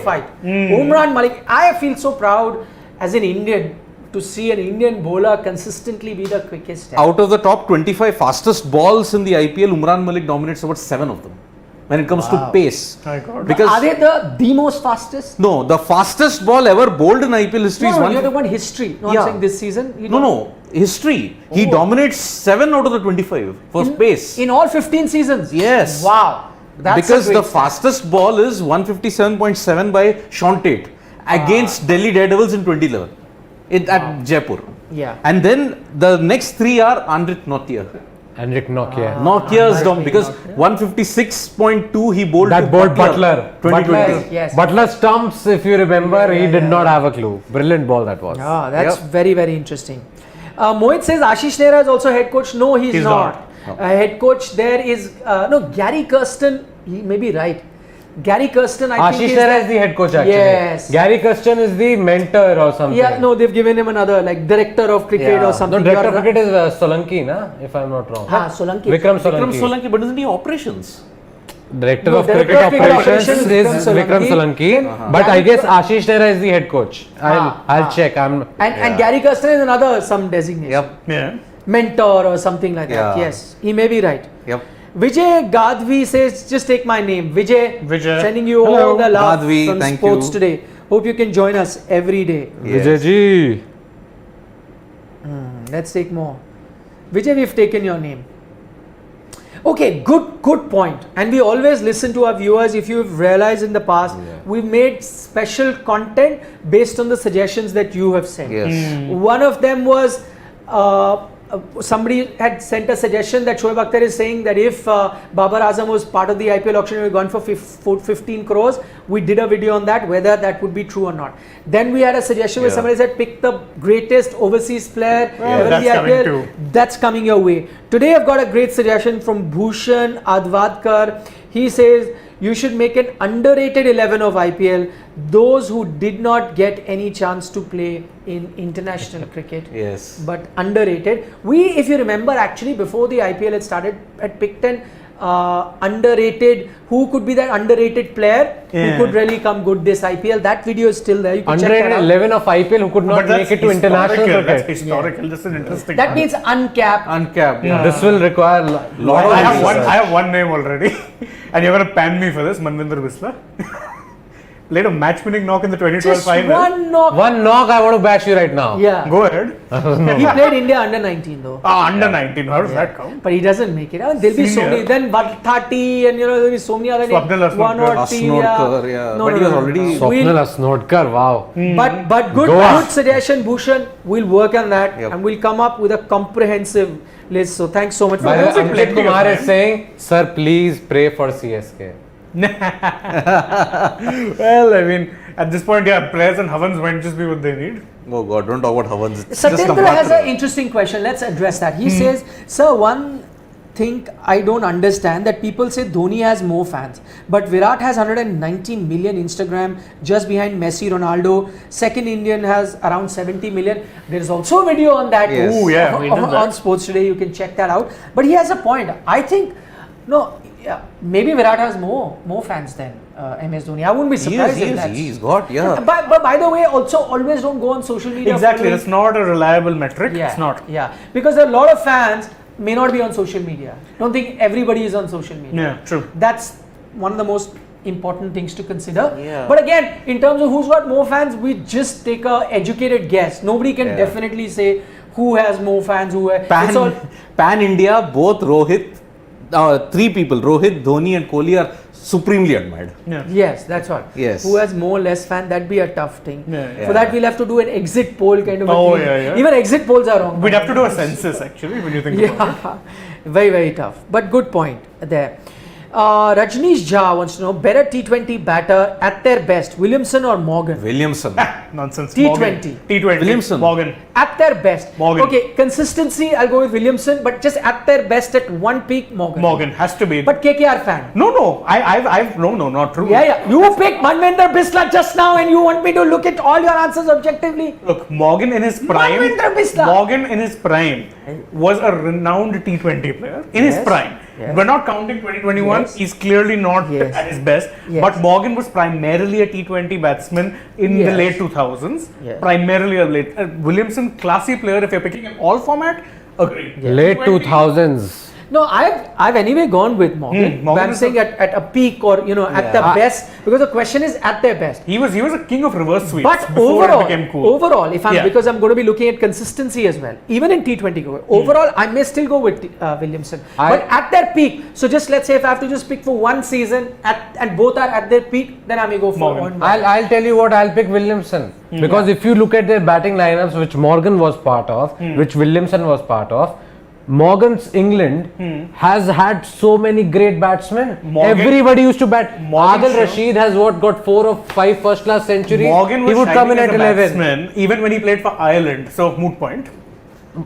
fight. Umran Malik, I feel so proud as an Indian to see an Indian bowler consistently be the quickest. Out of the top 25 fastest balls in the IPL, Umran Malik dominates about 7 of them when it comes to pace. My God. Because Are they the most fastest? no, the fastest ball ever bowled in IPL history is No, one. you're talking about history. No, Yeah. I'm saying this season. You No, don't- history. He dominates 7 out of the 25 for pace. In all 15 seasons. Yes. Wow. That's Because a the great stat. fastest ball is 157.7 by Sean Tate against Delhi Daredevils in 2011 at Jaipur. Yeah. And then the next 3 are Andrit Nokia. Henrik Nokia. Nokia's down because 156.2 he bowled That to bowled Butler. 2020. Yes. Butler stumps, if you remember, he did not have a clue. Brilliant ball that was. Ah, that's Yep. very, very interesting. Mohit says Ashish Nehra is also head coach. No, he's not. Head coach there is Gary Kirsten. He may be right. Gary Kirsten, I think Ashish Nehra is the head coach actually. Yes. Gary Kirsten is the mentor or something. Yeah, no, they've given him another like director of cricket Yeah. or something. No, director of You're cricket is Solanki, na? If I'm not wrong. Solanki. Vikram Vikram Solanki. Solanki, but isn't he operations? Director No, of Director cricket of cricket operations operations is Vikram Vikram Solanki. Solanki. But I guess Ashish Nehra is the head coach. I'll check. And Gary Kirsten is another some designation. Yep. Yeah. Mentor or something like that. Yeah. Yes, he may be right. Yep. Vijay Gadvi says, just take my name. Vijay, Vijay. sending you Hello. all the love Gadvi, from thank sports you. today. Hope you can join us every day. Yes. Vijay ji. Let's take more. Vijay, we've taken your name. Okay, good point. And we always listen to our viewers. If you've realized in the past, we've made special content based on the suggestions that you have sent. Yes. One of them was somebody had sent a suggestion that Shoaib Akhtar is saying that if Babar Azam was part of the IPL auction and we gone for 15 crores, we did a video on that, whether that would be true or not. Then we had a suggestion where somebody said pick the greatest overseas player in that's the coming IPL. too. That's coming your way. Today I've got a great suggestion from Bhushan Advadkar. He says you should make an underrated 11 of IPL, those who did not get any chance to play in international cricket. Yes. But underrated. We, if you remember, actually before the IPL had started, had picked an underrated, who could be that underrated player who could really come good this IPL. That video is still there. You can check that Underrated out. 11 of IPL who could not But that's make it to international historical. That's cricket. historical. That's an interesting That one. means uncapped. Uncapped. This will require lot of I research. have one name already. And you're going to pan me for this, Manvinder Bisla. Played a match-winning knock in the 2012 Just final. one knock. One knock, I want to bash you right now. Yeah. Go ahead. He played India under 19 though. Under 19. How does that count? But he doesn't make it. I mean, there'll be so Senior. many. Then 30 and there'll be so many other names. Swapnil Asnodkar. One or two. Asnodkar, yeah. But he was already- Swapnil Asnodkar, wow. But good, Goa. good suggestion, Bhushan. We'll work on that Yep. and we'll come up with a comprehensive list. So thanks so much for By the way, that. also Ankit plenty of Kumar is time. saying, sir, please pray for CSK. Well, I mean, at this point, yeah, players and Havans might just be what they need. Oh God, don't talk about Havans. It's just a Satyendra has matter. an interesting question. Let's address that. He says, sir, one thing I don't understand that people say Dhoni has more fans, but Virat has 190 million Instagram just behind Messi, Ronaldo. Second Indian has around 70 million. There is also a video on that. Yes. Ooh, yeah, we did on that. Sports Today. You can check that out. But he has a point. I think maybe Virat has more fans than MS Dhoni. I wouldn't be surprised if that's. He's got, yeah. But by the way, also always don't go on social media. Exactly. following- That's not a reliable metric. yeah, It's not. Yeah, because a lot of fans may not be on social media. Don't think everybody is on social media. Yeah, true. That's one of the most important things to consider. Yeah. But again, in terms of who's got more fans, we just take a educated guess. Nobody can Yeah. definitely say who has more fans. It's all, Pan India, both Rohit, 3 people, Rohit, Dhoni and Kohli are supremely admired. Yeah. yes, that's what. Yes. Who has more, less fan? That'd be a tough thing. Yeah. For Yeah. that, we'll have to do an exit poll kind of a Oh, thing. yeah. Even exit polls are wrong. We'd have to do a census actually when you think about it. Yeah, very, very tough. But good point there. Rajneesh Jha wants to know, better T20 batter at their best, Williamson or Morgan? Williamson. Nonsense. T20. Morgan. T20. Williamson. Morgan. At their best. Morgan. Okay, consistency, I'll go with Williamson, but just at their best at one peak, Morgan. Morgan has to be. But KKR fan. No. No, not true. Yeah. You picked Manvinder Bisla just now and you want me to look at all your answers objectively? Look, Morgan in his prime. Manvinder Bisla. Morgan in his prime was a renowned T20 player. In his prime. Yes. We're not counting 2021. Yes. He's clearly not Yes. at his best. Yes. But Morgan was primarily a T20 batsman in the Yes. late 2000s. Yes. Primarily a late. Williamson, classy player. If you're picking an all format, agree. Late 2000s. No, I've anyway gone with Morgan. Morgan I'm is saying at a peak or at the best, because the question is at their best. He was a king of reverse sweeps But before it became cool. overall, because I'm going to be looking at consistency as well, even in T20, overall, I may still go with Williamson. But at their peak, so just let's say if I have to just pick for one season and both are at their peak, then I may go for Morgan. one. I'll tell you what, I'll pick Williamson. Because if you look at their batting lineups, which Morgan was part of, which Williamson was part of, Morgan's England has had so many great batsmen. Everybody used to bat. Adil Rashid has got 4 or 5 first class centuries. Morgan was he would come in shining at as a 11. batsman, even when he played for Ireland. So moot point.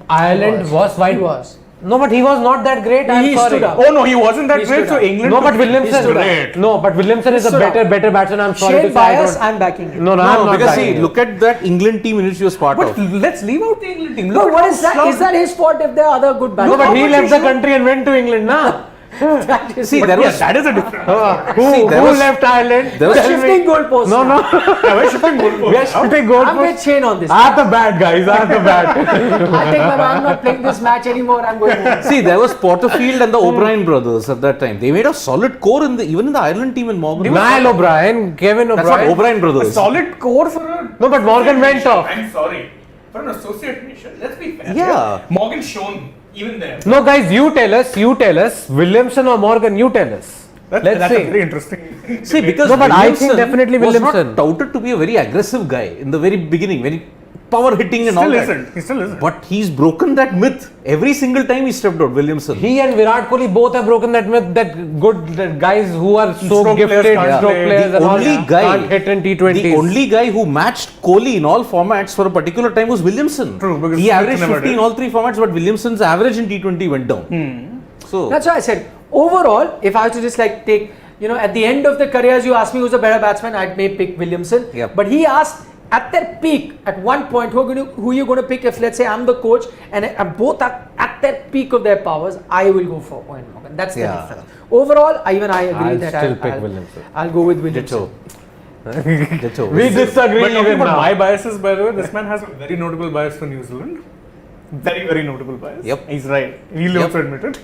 Ireland was He fine. was. No, but he was not that great. I'm He sorry. stood up. Oh no, he wasn't that He great. stood So up. England. No, but took- Williamson. stood up. No, but Williamson is a stood up. better batsman. I'm sorry Shade to say. I bias, don't- I'm backing it. No, I'm No, not because backing see, it. look at that England team in which he was part But of. let's leave out the England team. No, Look at what how is that? slug- Is that his fault if there are other good No, batsmen? but he but left you the should- country and went to England, nah. See, there Yeah, was that is a different. Who left Ireland? there was We're shifting goalposts. No, now. no. We're shifting goalposts. We are shooting I'm with goalposts. Shane on this. At the bat, guys. At the bat. I take my I'm not playing this match anymore. I'm going home. See, there was Porterfield and the O'Brien brothers at that time. They made a solid core even in the Ireland team in Morgan. Niall O'Brien, Kevin That's what O'Brien. O'Brien A brothers. solid core for a. No, but Morgan went off. I'm sorry. For an associate nation, let's be fair. Yeah. Morgan shown even there. No, guys, you tell us. Williamson or Morgan, you tell us. Let's That's see. a very interesting. See, because No, but I think Williamson definitely was Williamson. not touted to be a very aggressive guy in the very beginning, very power hitting and all Still that. isn't. He still isn't. But he's broken that myth every single time he stepped out. Williamson. He and Virat Kohli both have broken that myth that that guys who are so Stroke gifted, players can't stroke play. players the and all only guy, can't hit in T20s. the only guy who matched Kohli in all formats for a particular time was Williamson. True, because he Smith averaged never 50 in did. all 3 formats, but Williamson's average in T20 went down. So That's why I said overall, if I was to just like take, at the end of the careers, you ask me who's a better batsman, I may pick Williamson. Yep. But he asked at their peak, at one point, who are you going to pick? If let's say I'm the coach and both are at their peak of their powers, I will go for Owen Morgan. That's the Yeah. difference. Overall, I agree I'll that still pick Williamson. I'll go with Williamson. Ditto. We disagree But talking even about now. my biases, by the way, this man has a very notable bias for New Zealand. Very, very notable bias. Yep. He's right. He'll also admit it.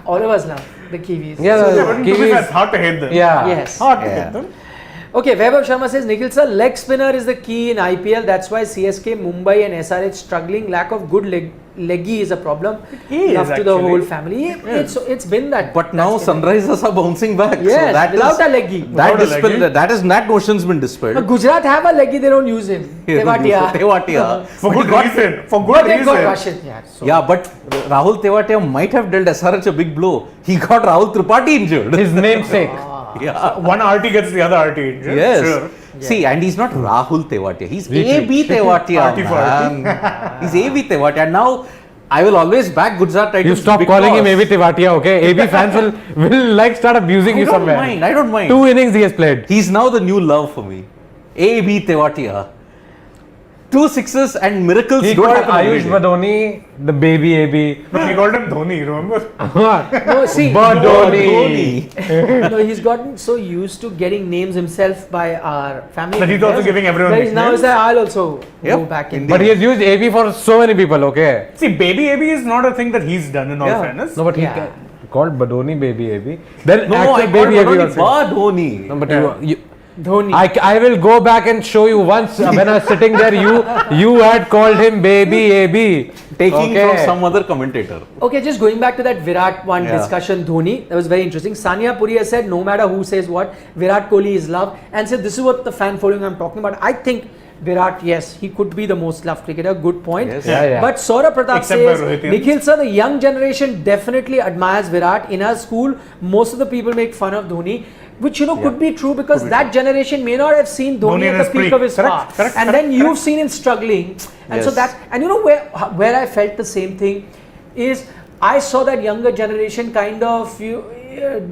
All of us now, the Kiwis. Yeah, Yeah, but to be fair, Kiwis. it's hard to hate them. Yeah. Yes. Hard to Yeah. hate them. Okay, Vaibhav Sharma says, Nikhil sir, leg spinner is the key in IPL. That's why CSK, Mumbai and SRH struggling. Lack of good leggy is a problem. is Love to the actually. whole family. It's been that. But now that's been Sunrisers are bouncing back. Yes, so that without is, a leggy. That, Without a leggy. that notion's been it. dispelled. Gujarat have a leggy, they don't use him. Tewatia. Tewatia. For good reason. For But good they got reason. Russian. Yeah, so. Yeah, but Rahul Tewatia might have dealt SRH a big blow. He got Rahul Tripathi injured. His namesake. Yeah. One RT gets the other RT injured. Yes. Sure. See, and he's not Rahul Tewatia. He's V3. AB Tewatia. RT for RT. man. He's AB Tewatia. And now I will always back Gujarat Titans. You stop because- calling him AB Tewatia, okay? AB fans will like start abusing I you don't somewhere. mind. I don't mind. 2 innings he has played. He's now the new love for me. AB Tewatia. 2 sixes and miracles He don't called happen every Ayush day. Badoni the baby AB. No, he called him Dhoni, remember? No, see, Badoni. no, he's gotten so used to getting names himself by our family. That he's also members, giving everyone that he's now nicknames. is that I'll also go Yep, back in. indeed. But he has used AB for so many people, okay? See, baby AB is not a thing that he's done in all Yeah. fairness. No, but he Yeah. called Badoni baby AB. Then No, actual I baby AB called also. Dhoni. No, but you Dhoni. I will go back and show you once when I was sitting there. You had called him baby AB. Taking Okay. from some other commentator. Okay, just going back to that Virat one Yeah. discussion, Dhoni, that was very interesting. Sania Puri said, no matter who says what, Virat Kohli is love, and said this is what the fan following I'm talking about. I think Virat, yes, he could be the most loved cricketer. Good point. Yes. Yeah. But Saurabh Pratap Except by says, Rohit, yeah. Nikhil sir, the young generation definitely admires Virat. In our school, most of the people make fun of Dhoni, which could be true because that generation may not have seen Dhoni in at the his peak peak. of his Correct, power, correct, and correct, then you've seen him struggling, and so Yes. that's where I felt the same thing is I saw that younger generation kind of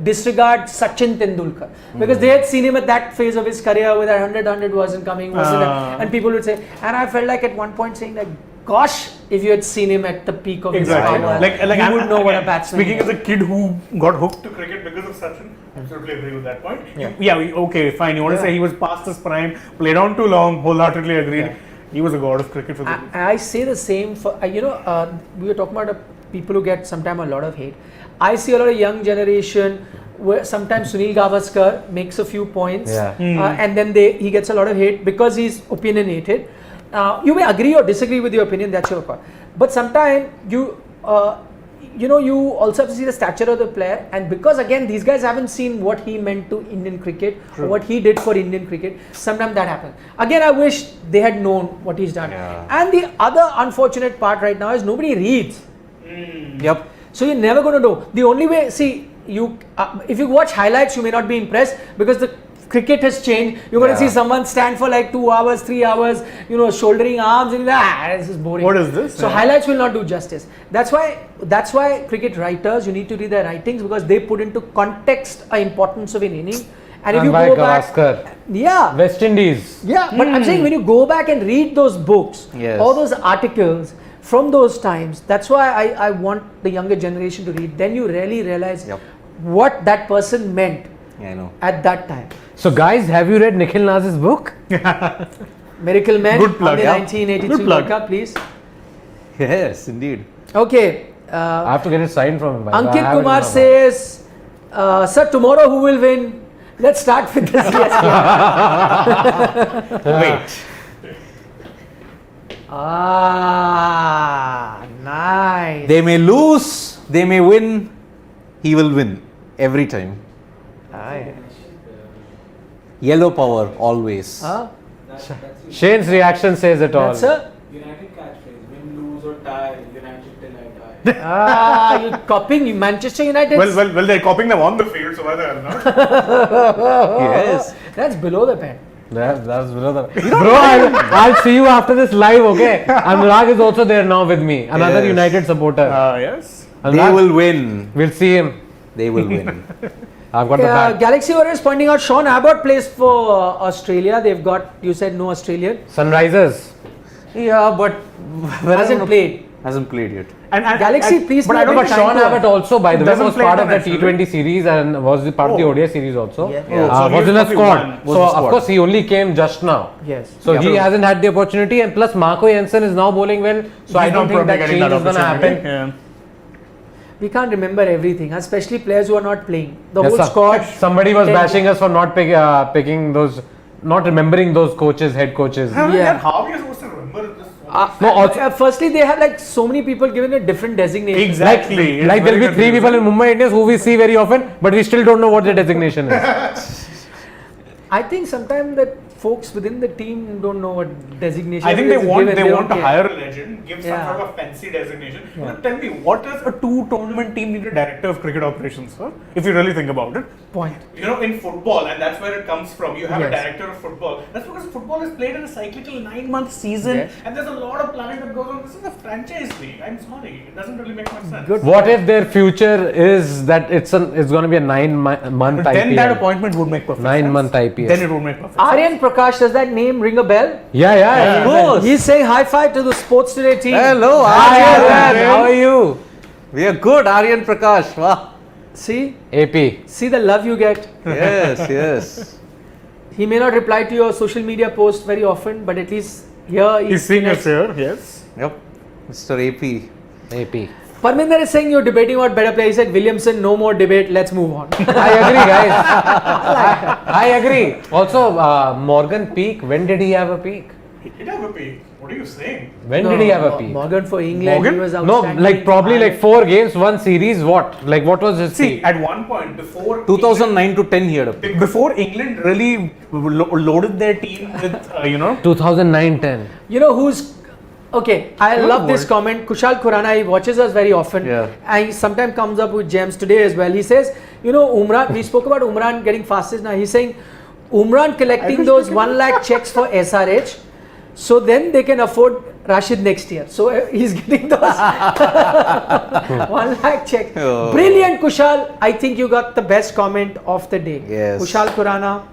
disregard Sachin Tendulkar because they had seen him at that phase of his career where that 100 wasn't coming, and people would say, and I felt like at one point saying that, gosh, if you had seen him at the peak of his Exactly. power, you would know what a batsman Speaking is. as a kid who got hooked to cricket because of Sachin, absolutely agree with that point. Okay, fine. You want to say he was past his prime, played on too long, wholeheartedly agreed. Yeah. He was a god of cricket for the I say the same for we were talking about people who get sometimes a lot of hate. I see a lot of young generation where sometimes Sunil Gavaskar makes a few points and then he gets a lot of hate because he's opinionated. You may agree or disagree with your opinion, that's your call. But sometimes you also have to see the stature of the player, and because again these guys haven't seen what he meant to Indian cricket or what he did for Indian cricket, sometimes that happens. Again, I wish they had known what he's done. And the other unfortunate part right now is nobody reads. Yep. So you're never going to know. The only way, if you watch highlights, you may not be impressed because the cricket has changed. You're going to see someone stand for like 2 hours, 3 hours, shouldering arms, and this is boring. What is this? So highlights will not do justice. That's why cricket writers, you need to read their writings because they put into context the importance of an inning. And if you go back, West Indies. but I'm saying when you go back and read those books, all those articles from those times, that's why I want the younger generation to read. Then you really realize what that person meant at that time. So guys, have you read Nikhil Naz's book? Miracle Man, Good plug, the yeah. 1983 Good plug. World Cup, please. Yes, indeed. Okay. I have to get it signed from him. Ankit Kumar says, sir, tomorrow who will win? Let's start with this. Wait. Nice. They may lose, they may win, he will win every time. Yellow power, always. Shane's reaction says it all. That's a United catchphrase: win, lose or tie, United till I die. you're copying Manchester United. Well, they're copying them on the field, so why they are not? Yes. That's below the pen. That's below the... Bro, I'll see you after this live, okay? Anurag is also there now with me. Another Yes. United supporter. Yes. They Anurag, will win. We'll see him. They will win. I've got the bat. Galaxy Warriors pointing out Sean Abbott plays for Australia. They've got, you said no Australian. Sunrisers. Yeah, but Hasn't played. Hasn't played yet. And Galaxy, please but play I a don't bit know. time Sean to- Abbott also, by the way, Doesn't was play part of the internationally. T20 series and was the part of the ODI series also. Yeah. Oh, so was he's in the probably squad. one. Was So, the of squad. course, he only came just now. Yes. So, Yeah. he hasn't had the opportunity, and plus, Marco Jensen is now bowling well. So, I He's don't not think probably that getting change is going to opportunity. happen. We can't remember everything, especially players who are not playing. The Yes, whole squad. somebody was 10 bashing us for not picking those, not remembering those coaches, head coaches. Yeah. How are you supposed to remember this? No, also- Firstly, they have like so many people given a different designation. Exactly. It's Like very there'll be 3 people in Mumbai Indians who we see very often, but we still don't know what their designation is. I think sometimes that folks within the team don't know what designation. I think they is want given. they don't want to care. hire a legend, give Yeah. some sort of fancy designation. Now tell me, what does a 2-tournament team need a director of cricket operations for? If you really think about it. Point. You know, in football, and that's where it comes from. You have a Yes. director of football. That's because football is played in a cyclical 9-month season, Yes. and there's a lot of planning that goes on. This is a franchise league. I'm sorry, it doesn't really make much sense. Good. What if their future is that it's going to be a 9-month IPL? Then that appointment would make perfect 9-month sense. IPL. Then it would make perfect sense. Aryan Prakash, does that name ring a bell? Yeah. Of course. He's saying high five to the Sports Today team. Hello, Hi, Aryan. Aryan. How are you? We are good, Aryan Prakash. Wow. See AP. the love you get. Yes. He may not reply to your social media post very often, but at least here He's seeing us here, yes. Yep. Mr. AP. AP. Parminder is saying you're debating about better player. He said Williamson, no more debate. Let's move on. I agree, guys. I agree. Also, Morgan Peak, when did he have a peak? He did have a peak. What are you saying? When did he have a peak? Morgan for England, Morgan? he was No, outstanding. like probably like 4 games, 1 series. What? Like what was his See, peak? at one point before 2009 to 10 he had a peak. before England really loaded their team with 2009-10. You know who's okay? I Good love this word. comment. Kushal Khurana, he watches us very often, Yeah. and he sometimes comes up with gems today as well. He says, Umran. We spoke about Umran getting fastest. Now he's saying, Umran collecting those 1 lakh checks for SRH, so then they can afford Rashid next year. So he's getting those 1 lakh checks. Oh. Brilliant, Kushal. I think you got the best comment of the day. Yes. Kushal Khurana,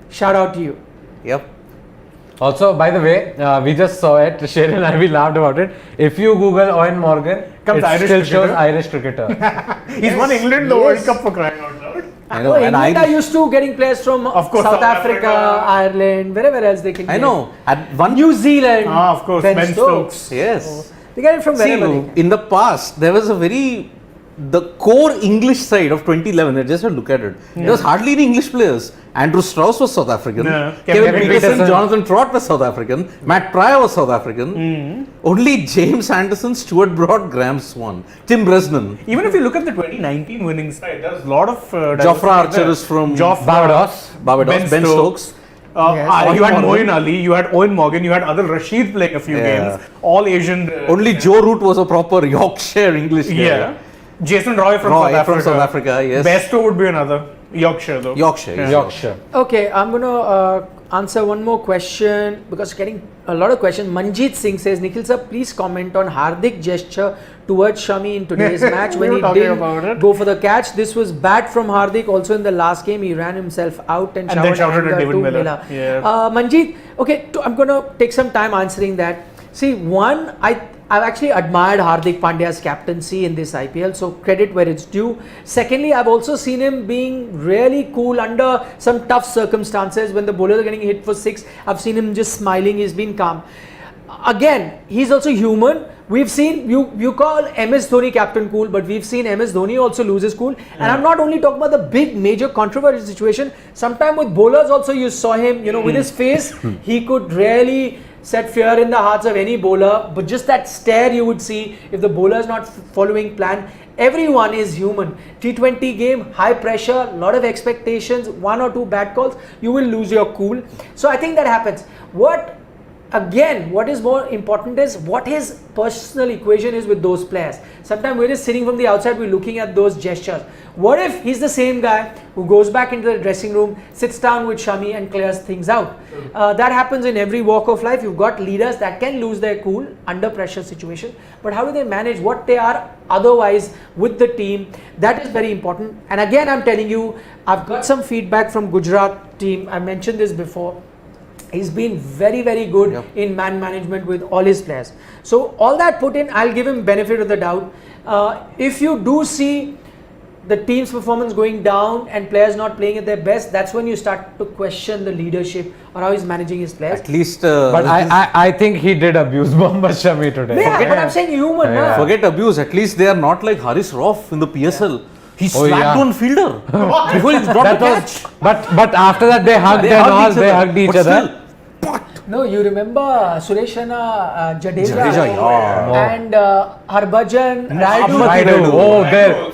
shout out to you. Yep. Also, by the way, we just saw it. Sharon and I, we laughed about it. If you Google Owen Morgan, Comes it Irish still cricketer. shows Irish cricketer. He's won England the World Yes. Cup for crying out loud. I know. Well, And England are Irish- used to getting players from Of course, South South Africa, Africa. Ireland, wherever else they can I get. know. At one New Zealand. Of course, Ben Stokes. Yes. They get it from See, wherever they can. in the past, there was the core English side of 2011, I just had to look at it. There was hardly any English players. Andrew Strauss was South African. Yeah. Kevin Kevin Peterson, Peterson. Jonathan Trott was South African. Matt Pryor was South African. Only James Anderson, Stuart Broad, Graham Swan, Tim Bresnan. Even if you look at the 2019 winning side, there's a lot of Jofra Archer is from Barbados. Barbados. Ben Stokes. Yes. You had Morgan. Moeen Ali, you had Owen Morgan, you had Adil Rashid playing a few Yeah. games. All Asian. Only Joe Root was a proper Yorkshire English player. Yeah. Jason Roy from Roy South Africa. from South Africa, yes. Besto would be another. Yorkshire though. Yorkshire. Yeah. Yorkshire. Okay, I'm going to answer one more question because getting a lot of questions. Manjeet Singh says, Nikhil sir, please comment on Hardik gesture towards Shami in today's match We when were he talking about didn't it. go for the catch. This was bad from Hardik. Also in the last game, he ran himself out and And then shouted anger at David to Miller. Yeah. Manjeet, okay, I'm going to take some time answering that. See, one, I've actually admired Hardik Pandya's captaincy in this IPL, so credit where it's due. Secondly, I've also seen him being really cool under some tough circumstances when the bowlers are getting hit for 6. I've seen him just smiling, he's been calm. Again, he's also human. We've seen, you call MS Dhoni captain cool, but we've seen MS Dhoni also lose his cool. And I'm not only talking about the big major controversial situation, sometimes with bowlers also you saw him, with his face, he could really set fear in the hearts of any bowler, but just that stare you would see if the bowler is not following plan. Everyone is human. T20 game, high pressure, lot of expectations, 1 or 2 bad calls, you will lose your cool. So I think that happens. What is more important is what his personal equation is with those players. Sometimes we're just sitting from the outside, we're looking at those gestures. What if he's the same guy who goes back into the dressing room, sits down with Shami and clears things out? That happens in every walk of life. You've got leaders that can lose their cool under pressure situation, but how do they manage what they are otherwise with the team? That is very important. And again, I'm telling you, I've got some feedback from Gujarat team. I mentioned this before. He's been very, very good in man management with all his players. So all that put in, I'll give him benefit of the doubt. If you do see the team's performance going down and players not playing at their best, that's when you start to question the leadership or how he's managing his players. At least. But I think he did abuse Mohammad Shami today. Yeah, but I'm saying human. Yeah. Huh? Forget abuse. At least they are not like Haris Rauf in the PSL. He Oh, slapped yeah. one fielder before he dropped the catch. But after that they hugged they hugged each But other. still, No, you remember Suresh Raina, Jadeja, Jadeja, yeah. and Harbhajan, Raidu. Raidu. Oh,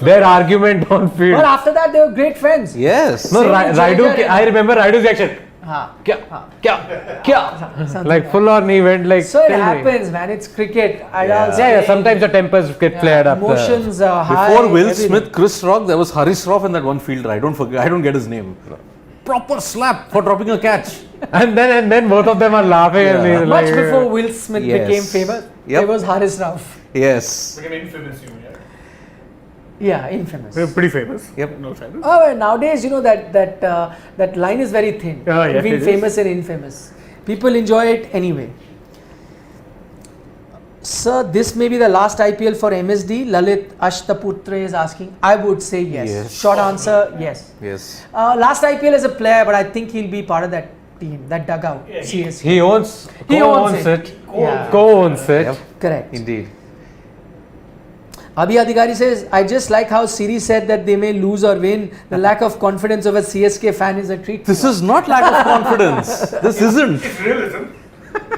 their argument on field. But after that, they were great friends. Yes. No, Same with Raidu. Jadeja. I remember Raidu's reaction. Haan. Kya? Like full on, he went like. So it tell me. happens, man. It's cricket. Yeah. Sometimes the tempers get flared up. Emotions are high. Before Will everything. Smith, Chris Rock, there was Haris Rauf and that one fielder. I don't get his name. Proper slap for dropping a catch. And then both of them are laughing and he's Much like, before Will Smith Yes. became famous, Yep. there was Haris Rauf. Yes. Became infamous, you mean, Yeah, infamous. yeah. Pretty famous. Yep. No famous. Oh, and nowadays, that line is very thin Yeah, yes, between it is. famous and infamous. People enjoy it anyway. Sir, this may be the last IPL for MSD. Lalit Ashtaputra is asking. I would say yes. Yes. Short answer, yes. Yes. Last IPL as a player, but I think he'll be part of that team, that dugout. CSK. he owns it. Yeah. Co-owns it. Yep. Correct. Indeed. Abhi Adhikari says, I just like how Siri said that they may lose or win. The lack of confidence of a CSK fan is a treat. This is not lack of confidence. This isn't. It's realism.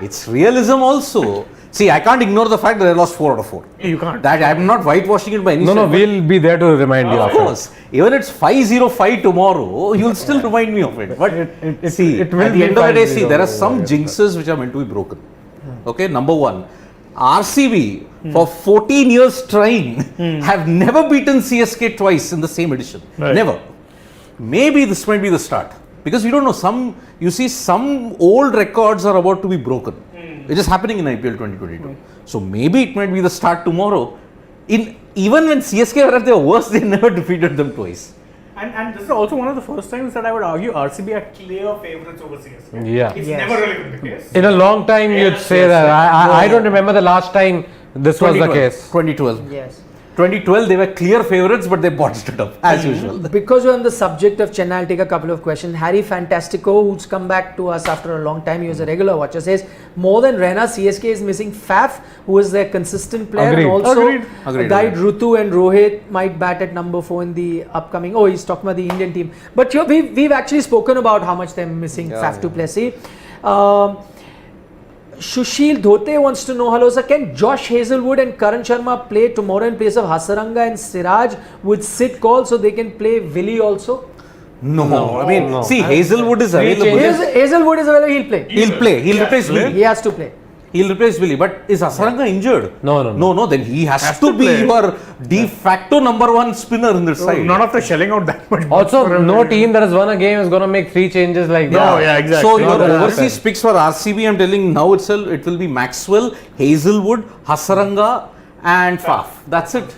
It's realism also. See, I can't ignore the fact that I lost 4 out of 4. You can't. That I'm not whitewashing it by any No, stretch, but we'll be there to remind you. of after. course, even it's 5-0-5 tomorrow, you'll still remind me of it. But see, it will at the be end of the day, 5-0, see, there are some jinxes which are meant to be broken. Okay, number one, RCB for 14 years trying have never beaten CSK twice in the same edition. Right. Never. Maybe this might be the start, because we don't know. Some old records are about to be broken. It is happening in IPL 2022. So maybe it might be the start tomorrow. Even when CSK were at their worst, they never defeated them twice. And this is also one of the first times that I would argue RCB are clear favourites over CSK. Yeah. It's Yes. never really been the case. In a long time, you'd Yes, say yes, that. yes. I don't remember the last time this was the 2012. case. 2012. Yes. 2012, they were clear favourites, but they botched it up, as usual. Because we're on the subject of Chennai, I'll take a couple of questions. Harry Fantastico, who's come back to us after a long time, he was a regular watcher, says more than Raina, CSK is missing Faf, who is their consistent player, Agreed. and also Agreed. Agreed, guide agreed. Rutu and Rohit might bat at number 4 in the upcoming. Oh, he's talking about the Indian team. But here we've actually spoken about how much they're missing Faf to Plessis. Shushil Dhote wants to know, hello sir, can Josh Hazelwood and Karan Sharma play tomorrow in place of Hasaranga and Siraj with Sid call so they can play Willie also? No, I mean, no. see, Hazelwood is available. Hazelwood is available, he'll play. He'll play. He'll replace Willie. He has to play. He'll replace Willie. But is Hasaranga injured? No. No, then he has to be play. your de facto number 1 spinner in this side. Not after shelling out that much. Also, for no him. team that has won a game is going to make 3 changes like No, that. yeah, exactly. So Not your gonna overseas happen. picks for RCB, I'm telling now itself, it will be Maxwell, Hazelwood, Hasaranga and Faf. That's it.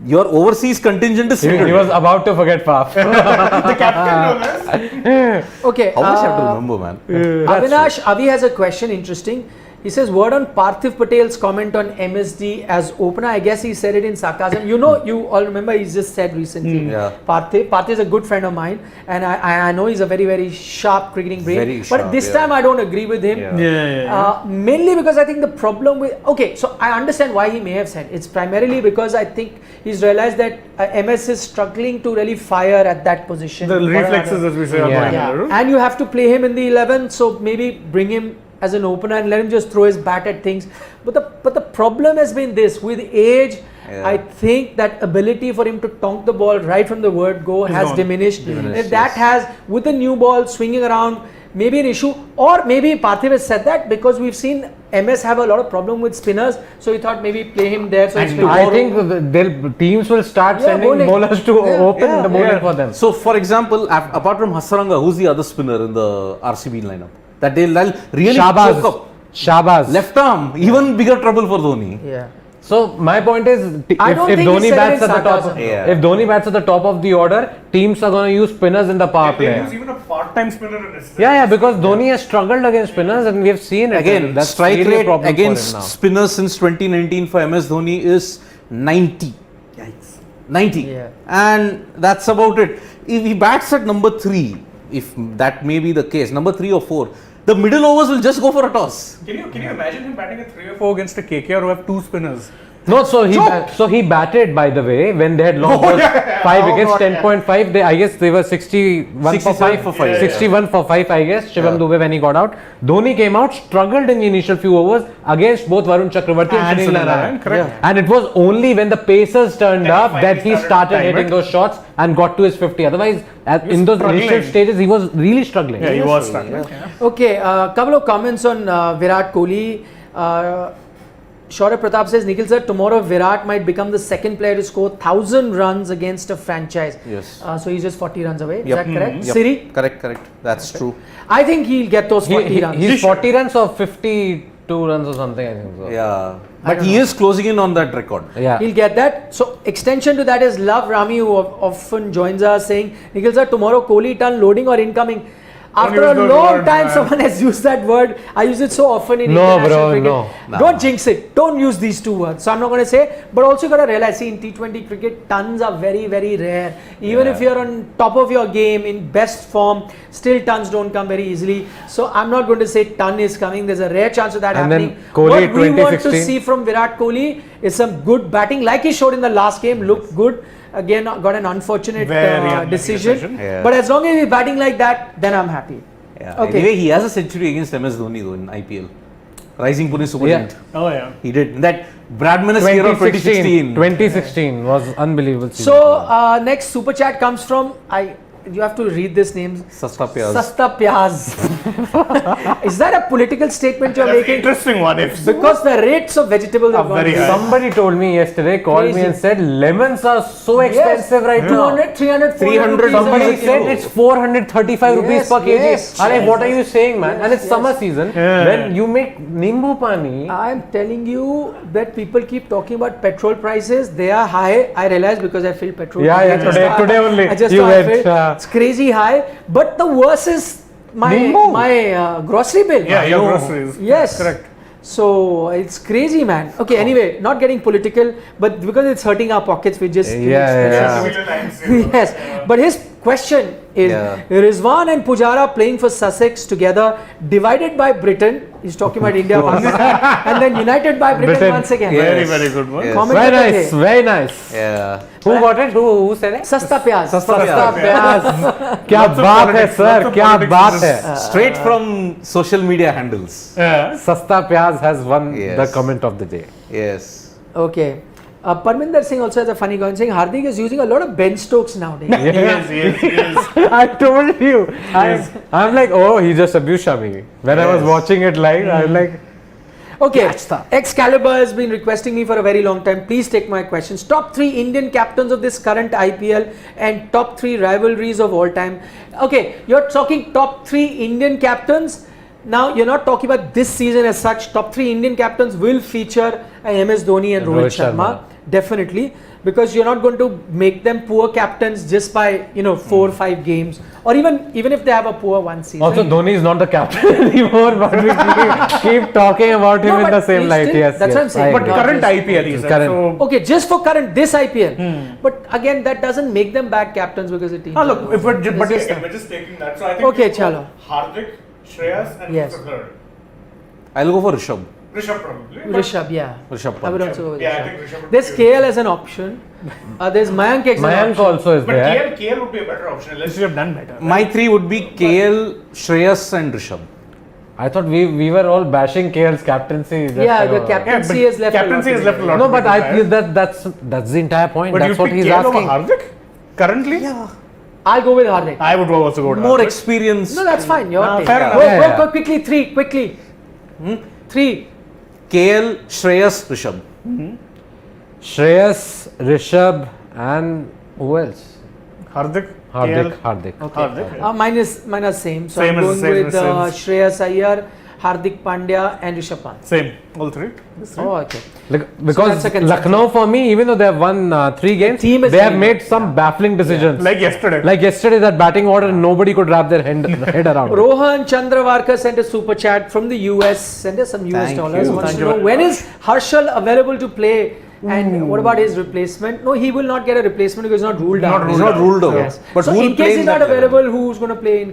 Your overseas contingent is He settled. was about to forget Faf. The captain, no less. Okay. How much I have to remember, man? Avinash Avi has a question, interesting. He says, word on Parthiv Patel's comment on MSD as opener. I guess he said it in sarcasm. You know, you all remember he's just said recently. Yeah. Parthiv is a good friend of mine, and I know he's a very, very sharp cricketing brain. Very but sharp, this yeah. time I don't agree with him. Yeah. Mainly because I think the problem with so I understand why he may have said it's primarily because I think he's realized that MS is struggling to really fire at that position. The For reflexes, another- as we say, are Yeah. going a little. and you have to play him in the 11, so maybe bring him as an opener and let him just throw his bat at things. But the problem has been this: with age, Yeah. I think that ability for him to tonk the ball right from the word go has gone. diminished. Diminished, If that has, with the new ball swinging around, maybe an issue, or maybe Parthiv has said that because we've seen MS have a lot of problem with spinners, so he thought maybe play him there. So And it's I think teams will start Yeah, sending bowling. bowlers to open Yeah, the bowling yeah. for them. So, for example, apart from Hasaranga, who's the other spinner in the RCB lineup? That they'll really choke up. Shabazz. Left arm, even bigger trouble for Dhoni. yeah. So my point is, I if don't think he Dhoni said it bats in at the top, sarcasm. Yeah. if Dhoni bats at the top of the order, teams are going to use spinners in the power They play. use even a part-time spinner in this. Yeah, because Dhoni has struggled against spinners, and we have seen it. Again, That's strike really a rate problem against for him now. spinners since 2019 for MS Dhoni is 90. Yikes. 90. Yeah. And that's about it. If he bats at number 3, if that may be the case, number 3 or 4, the middle overs will just go for a toss. Can you imagine him batting at 3 or 4 against a KKR who have 2 spinners? No, so he batted, by the way, when they had lost those 5 wickets, 10.5. I guess they were 61 for 5. 67 for 5. 61 for 5, I guess. Shivam Dubey when he got out. Dhoni came out, struggled in the initial few overs against both Varun Chakravarti and Sunil Narine. Correct. And it was only when the Pacers turned up that he started time hitting it. those shots and got to his 50. Otherwise, in those initial struggling. stages, he was really struggling. Yeah, he was struggling. Okay, couple of comments on Virat Kohli. Shaurya Pratap says, Nikhil sir, tomorrow Virat might become the second player to score 1,000 runs against a franchise. Yes. So he's just 40 runs away. Is Yep. that correct? Yep. Siri? Correct. That's true. I think he'll get those 40 runs. He's 40 runs or 52 runs or something, I think so. Yeah. I But don't he know. is closing in on that record. Yeah. He'll get that. So extension to that is Love Rami, who often joins us, saying, Nikhil sir, tomorrow Kohli turn loading or incoming. After use a those long words, time, man. someone has used that word. I use it so often in No, international bro, cricket. no. Don't jinx it. Don't use these two words. So I'm not going to say. But also you got to realize, see, in T20 cricket, tons are very, very rare. Even if you're on top of your game, in best form, still tons don't come very easily. So I'm not going to say ton is coming. There's a rare chance of that And then happening. Kohli What we want to 2016. see from Virat Kohli is some good batting, like he showed in the last game. Looked good. Again, got an unfortunate Very unlucky decision. decision. Yeah. But as long as he's batting like that, then I'm happy. Yeah. Okay. Anyway, he has a century against MS Dhoni though in IPL. Rising Pune Super Yeah. Giant. Oh yeah. He did. That Bradman is year of 2016. 2016 was unbelievable season. So next super chat comes from you have to read this name. Sasta Pyaz. Sasta Pyaz. Is that a political statement you're That's an making? interesting one. If Because the rates of vegetables have gone very down. high. Somebody told me yesterday, called me Crazy. and said lemons are so expensive right now. 200, 300, 400 rupees Somebody a said kilo. it's 435 rupees Yes, per kg. yes. Are what are you saying, man? And it's yes. summer season. Yeah. When you make nimbu pani, I'm telling you that people keep talking about petrol prices. They are high. I realize because I filled petrol. Yeah, Just today only I just you thought I went, filled. It's crazy high. But the worst is my grocery bill. yeah, your know. groceries. Yes. Correct. So it's crazy, man. Okay, anyway, not getting political, but because it's hurting our pockets, we just yes. But his question is Rizwan and Pujara playing for Sussex together, divided by Britain. He's talking about India once, and then united by Britain once again. Very, very good one. Yes. Comment very करते nice, थे. very nice. Yeah. Who got it? Who said it? Sasta प्याज. Sasta Sasta Pyaz. प्याज. क्या Lots of बात है politics, sir, lots of क्या politics बात in है. this. Straight from social media handles. Yeah. Sasta Pyaz has won Yes. the comment of the day. Yes. Okay. Parminder Singh also has a funny comment saying Hardik is using a lot of Ben Stokes nowadays. Yes. I told you. I'm like, oh, he just abused Shami. When I was Yes. watching it live, I was like, Okay, Excalibur has been requesting me for a very long time. Please take my questions. Top 3 Indian captains of this current IPL and top 3 rivalries of all time. Okay, you're talking top 3 Indian captains. Now, you're not talking about this season as such. Top 3 Indian captains will feature MS Dhoni and Rohit Sharma. Definitely. Because you're not going to make them poor captains just by, 4 or 5 games. Or even if they have a poor one season. also Dhoni is not the captain anymore, but we keep talking about him No, in but the same he's light. still- Yes, that's what I'm saying. I But agree. current Just- IPL, he said. Current. So, Okay, just for this IPL. But again, that doesn't make them bad captains because the team. look, if we're It's but just we're just taking that. So I think Okay, we go chalo. Hardik, Shreyas, and Yes. who's the third? I'll go for Rishabh. Rishabh probably. but- Rishabh, yeah. Rishabh I would Pant. also go with Yeah, I Rishabh. think Rishabh would There's be- KL as an option. There's Mayank as an Mayank option. also is But there. KL would be a better option unless you have done better. My 3 would be KL, Shreyas, and Rishabh. I thought we were all bashing KL's captaincy. just, Yeah, the uh, captaincy but has left. captaincy has left a lot. No, to but be I desired. feel that's the entire point. But That's you what pick he's KL over asking. Hardik currently? Yeah. I'll go with Hardik. I would also go to More Hardik. experience. No, that's fine. Your take. fair Go, enough. Yeah, go, yeah. go quickly. 3, quickly. 3. KL, Shreyas, Rishabh. Shreyas, Rishabh, and who else? Hardik, Hardik. KL. Hardik. Hardik. Mine are same. So Same I'm as- going same with as- Shreyas Iyer, Hardik Pandya, and Rishabh Pant. Same, all three. These three. Oh, okay. Because that's a consensus. Lucknow, for me, even though they have won 3 games, team is they have very made good. some baffling decisions. Like yesterday. Like yesterday, that batting order, nobody could wrap their head around. it. Rohan Chandravarkar sent a super chat from the US. Sent us some US Thank dollars. you. Wants Thank to you know very when much. is Harshal available to play and what about his replacement? No, he will not get a replacement because he's not ruled out. He's not ruled out. Yes. But so who will in play case in he's that not level? available, who's going to play in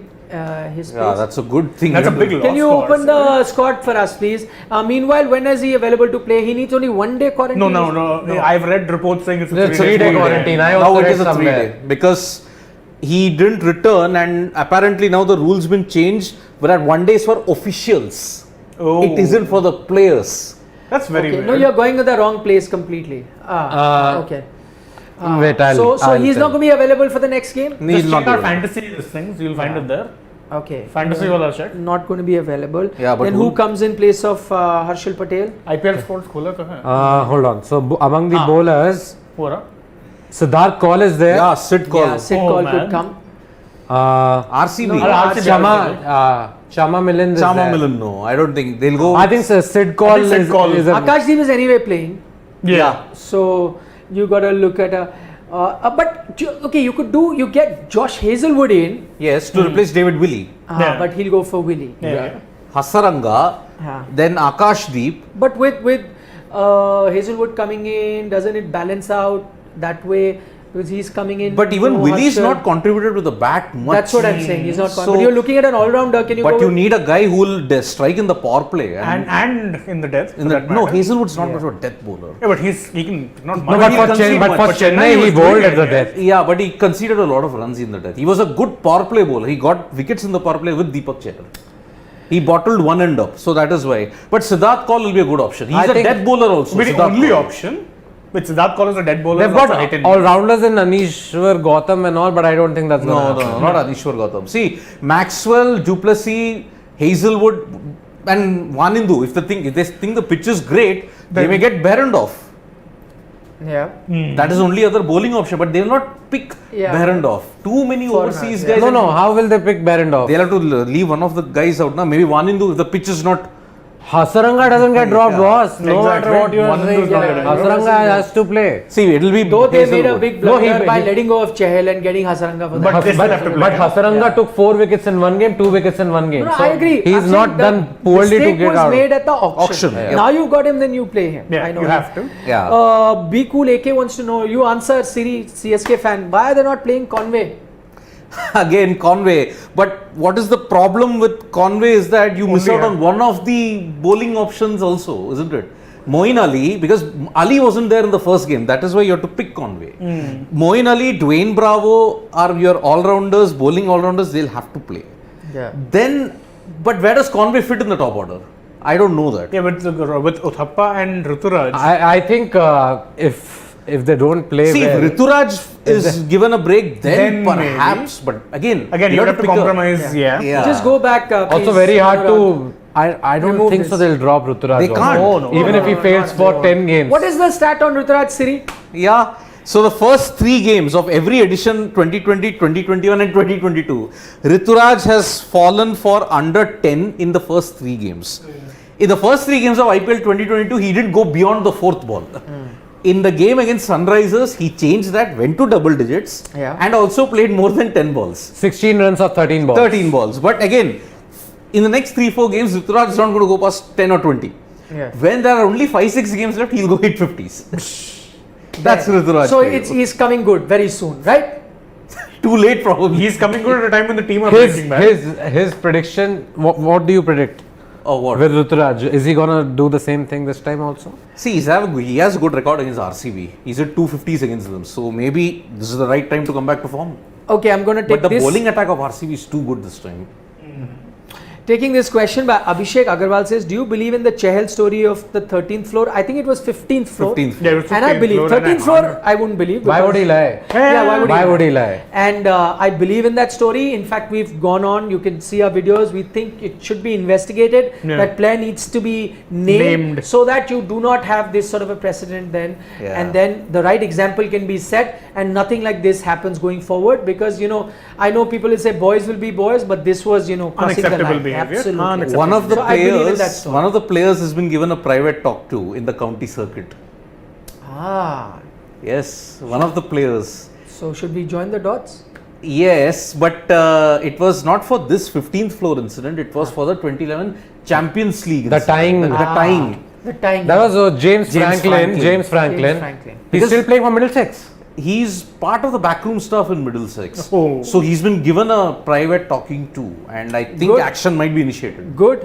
his place? Yeah, that's a good thing. That's a big loss. Can you for open us. the squad for us, please? Meanwhile, when is he available to play? He needs only 1 day quarantine. No. I've read reports saying it's a It's 3 3-day day quarantine. I Now also it read is a 3 somewhere. day because he didn't return and apparently now the rules been changed where 1 day is for officials. Oh. It isn't for the players. That's very Okay. weird. No, you're going to the wrong place completely. Okay. Wait, So I'll he's tell. not going to be available for the next game? He's Just not check our there. fantasy these things. You'll find it there. Okay. Fantasy wala check. Not going to be available. Yeah, but then who comes in place of Harshal Patel? IPL scores खोला तो है. Hold on. So among the bowlers, पूरा. Siddharth Kaul is there. Yeah, Sid call. Yeah, Sid Oh, Kaul man. could come. RCB. No, RCB. Chama Milind is Chama there. Milan, no. I don't think they'll go. I think Sid Kaul I think Sid is, Kaul. is a Akashdeep is anyway playing. Yeah. So you got to look at you get Josh Hazelwood in, Yes, to replace David Willey. Yeah. but he'll go for Willie. Yeah. Hasaranga, Yeah. then Akashdeep. But with Hazelwood coming in, doesn't it balance out that way? Because he's coming in. But even no Willey is Harshal. not contributed to the bat much. That's what I'm saying. He's not. So- but you're looking at an all-rounder. Can you? But go you with- need a guy who will strike in the power play. And in the death. in for the, that no, matter. Hazelwood's not much of a death bowler. Yeah, but he can not No, much. but he for, conceded but for much. Chennai, he was bowled doing at the it, death. Yeah, but he conceded a lot of runs in the death. He was a good power play bowler. He got wickets in the power play with Deepak Chahar. He bottled one end up, so that is why. But Siddharth Kaul will be a good option. He's I a think- death bowler also. Maybe the Siddharth only Kaul. option. With Siddharth Kaul as a dead bowler. They've is also got hit and all rounders in Anishwar, Gautam, and all, but I don't think that's No, going to no, happen. not Adishwar Gautam. See, Maxwell, Duplessis, Hazelwood, and Wanindu. If they think the pitch is great, they may get Behrendorff. Yeah. That is only other bowling option, but they will not pick Yeah. Behrendorff. Too many Foreigners, overseas yeah. guys. No, how will they pick Behrendorff? They'll have to leave one of the guys out now. Maybe Wanindu if the pitch is not. Hasaranga doesn't get dropped, Yeah. boss. No Exactly. matter what you are One saying. does not get dropped. Hasaranga has to play. See, it'll be. Though they made a Hazelwood. big No, blunder he- by he- letting go of Chahal and getting Hasaranga for that. But they still have to play. But Hasaranga took 4 wickets in one game, 2 wickets in one game. No, So I agree. He's I'm saying not the done poorly to mistake get was out. made at the auction. Auction, yeah. Now you've got him, then you play him. Yeah, I know you have to. Yeah. Be Cool AK wants to know, you answer Siri, CSK fan, why are they not playing Conway? Again, Conway. But what is the problem with Conway is that you miss Only out on one of the bowling options also, isn't it? Moeen Ali, because Ali wasn't there in the first game. That is why you have to pick Conway. Moeen Ali, Dwayne Bravo are your all-rounders, bowling all-rounders, they'll have to play. Yeah. Then, but where does Conway fit in the top order? I don't know that. Yeah, with Uthappa and Ruturaj. I think if they don't play See, well, if Rituraj is given a break, then Then perhaps. But again, Again, you have to pick a- compromise. Yeah. Yeah. Just go back. also please, very hard Anurag. to. I don't Remove think so. this. They'll drop Ruturaj. They also. can't. No, Even if he fails for 10 games. What is the stat on Ruturaj, Siri? Yeah. So the first 3 games of every edition 2020, 2021 and 2022, Rituraj has fallen for under 10 in the first 3 games. In the first 3 games of IPL 2022, he didn't go beyond the 4th ball. In the game against Sunrisers, he changed that, went to double digits Yeah. and also played more than 10 balls. 16 runs of 13 balls. 13 balls. But again, in the next 3-4 games, Rituraj is not going to go past 10 or 20. Yeah. When there are only 5-6 games left, he'll go hit 50s. That's Rituraj. So for you. he's coming good very soon, right? Too late probably. He's coming good at a time when the team are breaking back. His prediction. What do you predict Oh, what? with Ruturaj? Is he gonna do the same thing this time also? See, he has a good record against RCB. He's at 250s against them. So maybe this is the right time to come back to form. Okay, I'm going to take But the this. bowling attack of RCB is too good this time. Taking this question by Abhishek Agarwal says, do you believe in the Chahal story of the 13th floor? I think it was 15th floor. 15th. Yeah, it was And I 15th believe floor and 13th floor, I wouldn't believe. Why because- would he lie? Yeah, Why would he lie? And I believe in that story. In fact, we've gone on. You can see our videos. We think it should be investigated. Yeah. That player needs to be named, Named. so that you do not have this sort of a precedent then. Yeah. And then the right example can be set, and nothing like this happens going forward. Because I know people will say boys will be boys, but this was crossing the Unacceptable line. behavior. Absolutely. Unacceptable. One of the So I believe in that players, story. one of the players has been given a private talk to in the county circuit. Ah, Yes, one of the players. so should we join the dots? Yes, but it was not for this 15th floor incident. It was for the 2011 Champions League. The incident. tying. The tying. The time. That was James James Franklin. Franklin. Franklin. He's Because- still playing for Middlesex. He's part of the backroom staff in Middlesex. Oh. So he's been given a private talking to, and I think Good. action might be initiated. Good.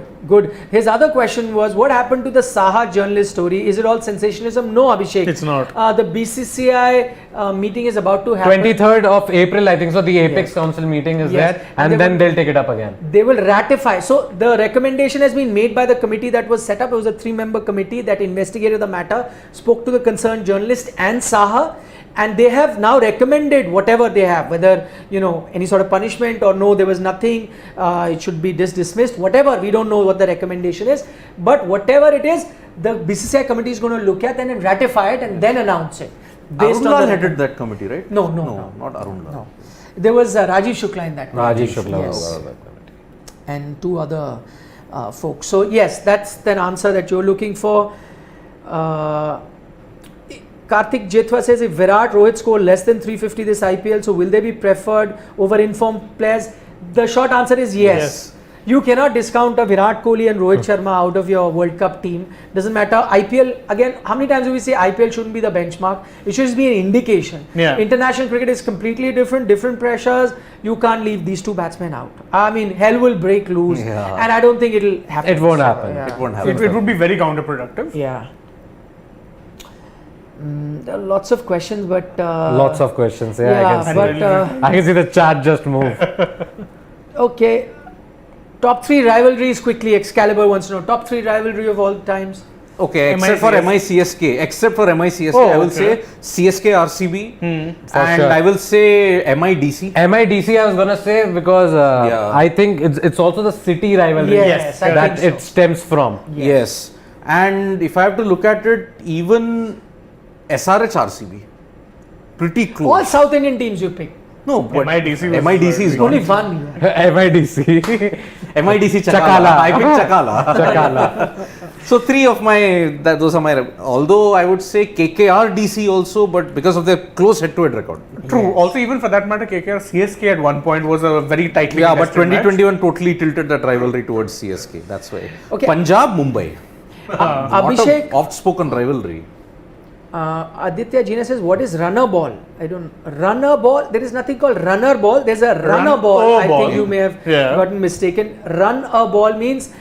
His other question was, what happened to the Saha journalist story? Is it all sensationalism? No, Abhishek. It's not. The BCCI meeting is about to happen. 23rd of April, I think so. The Apex Yes. Council meeting is Yes. there, And and they then will- they'll take it up again. They will ratify. So the recommendation has been made by the committee that was set up. It was a 3-member committee that investigated the matter, spoke to the concerned journalist and Saha, and they have now recommended whatever they have, whether any sort of punishment or no, there was nothing. It should be dismissed. Whatever, we don't know what the recommendation is, but whatever it is, the BCCI committee is going to look at and then ratify it and then announce it. Arun on Lal the headed that committee, right? No, not Arun Lal. No. There was Rajiv Shukla in that. Rajesh Shukla Yes. was part of that committee. And 2 other folks. So yes, that's the answer that you're looking for. Karthik Jethwa says, if Virat, Rohit score less than 350 this IPL, so will they be preferred over informed players? The short answer is yes. You cannot discount a Virat Kohli and Rohit Sharma out of your World Cup team. Doesn't matter. IPL, again, how many times do we say IPL shouldn't be the benchmark? It should be an indication. Yeah. International cricket is completely different pressures. You can't leave these 2 batsmen out. I mean, hell will break loose. Yeah. And I don't think it'll happen. It won't happen. Yeah. It won't happen. It would be very counterproductive. Yeah. There are lots of questions, but Lots of questions. Yeah, I can see. but I can see the chat just move. okay. Top 3 rivalries quickly. Excalibur wants to know top 3 rivalry of all times. Okay, except for MICSK. Except for MICSK, Oh, I will okay. say CSK RCB For and sure. I will say MIDC. MIDC I was gonna say because Yeah. I think it's also the city rivalry Yes, I that think it stems from. Yes. And if I have to look at it, even SRH RCB. Pretty All close. South Indian teams you pick. No, but MIDC was MIDC is not. Only one. MIDC. MIDC Chakala. Chakala. I picked Chakala. Chakala. So 3 of my, those are my, although I would say KKR DC also, but because of their close head-to-head record. True. Also, even for that matter, KKR CSK at one point was a very tightly Yeah, but contested match. 2021 totally tilted that rivalry towards CSK. That's why. Okay. Punjab, Mumbai. Abhishek, What a oft-spoken rivalry. Aditya Gina says, what is runner ball? I don't runner ball. There is nothing called runner ball. There's a runner ball. I think you may have gotten mistaken. Run a ball means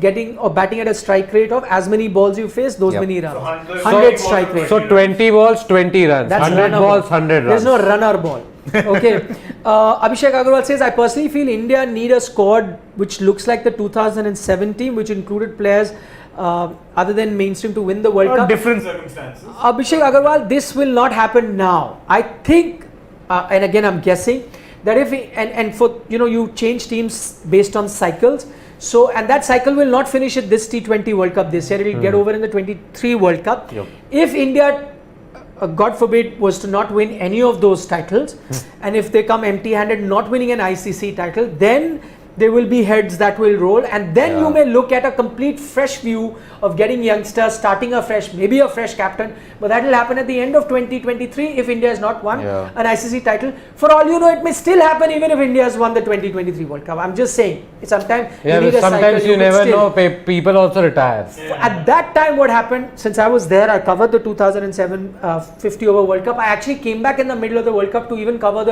getting or batting at a strike rate of as many balls you face, those many runs. 100 strike rate. So 20 balls, 20 runs. That's 100 runner balls, ball. 100 runs. There's no runner ball. Okay. Abhishek Agarwal says, I personally feel India need a squad which looks like the 2007 team, which included players other than mainstream to win the World Cup. Different circumstances. Abhishek Agarwal, this will not happen now. I think, and again I'm guessing, that if and for you change teams based on cycles. So and that cycle will not finish at this T20 World Cup this year. It will get over in the 23 World Cup. Yep. If India, God forbid, was to not win any of those titles, and if they come empty-handed, not winning an ICC title, then there will be heads that will roll, and then you may look at a complete fresh view of getting youngsters, starting afresh, maybe a fresh captain, but that will happen at the end of 2023 if India has not won an ICC title. For all you know, it may still happen even if India has won the 2023 World Cup. I'm just saying, sometimes you need a sometimes cycle, you never still, know. People also retire. At that time, what happened, since I was there, I covered the 2007 50 over World Cup. I actually came back in the middle of the World Cup to even cover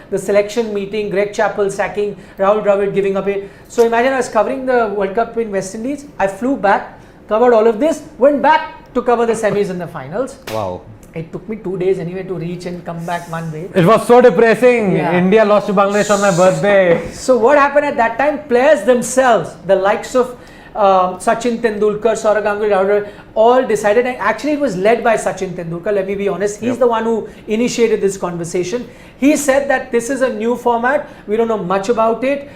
the selection meeting, Greg Chappell sacking, Rahul Dravid giving up a. So imagine I was covering the World Cup in West Indies. I flew back, covered all of this, went back to cover the semis and the finals. Wow. It took me 2 days anyway to reach and come back one way. It was so depressing. Yeah. India lost to Bangladesh on my birthday. So what happened at that time? Players themselves, the likes of Sachin Tendulkar, Saurav Ganguly, Rahul Dravid, all decided, and actually it was led by Sachin Tendulkar, let me be honest. He's the one who initiated this conversation. He said that this is a new format, we don't know much about it,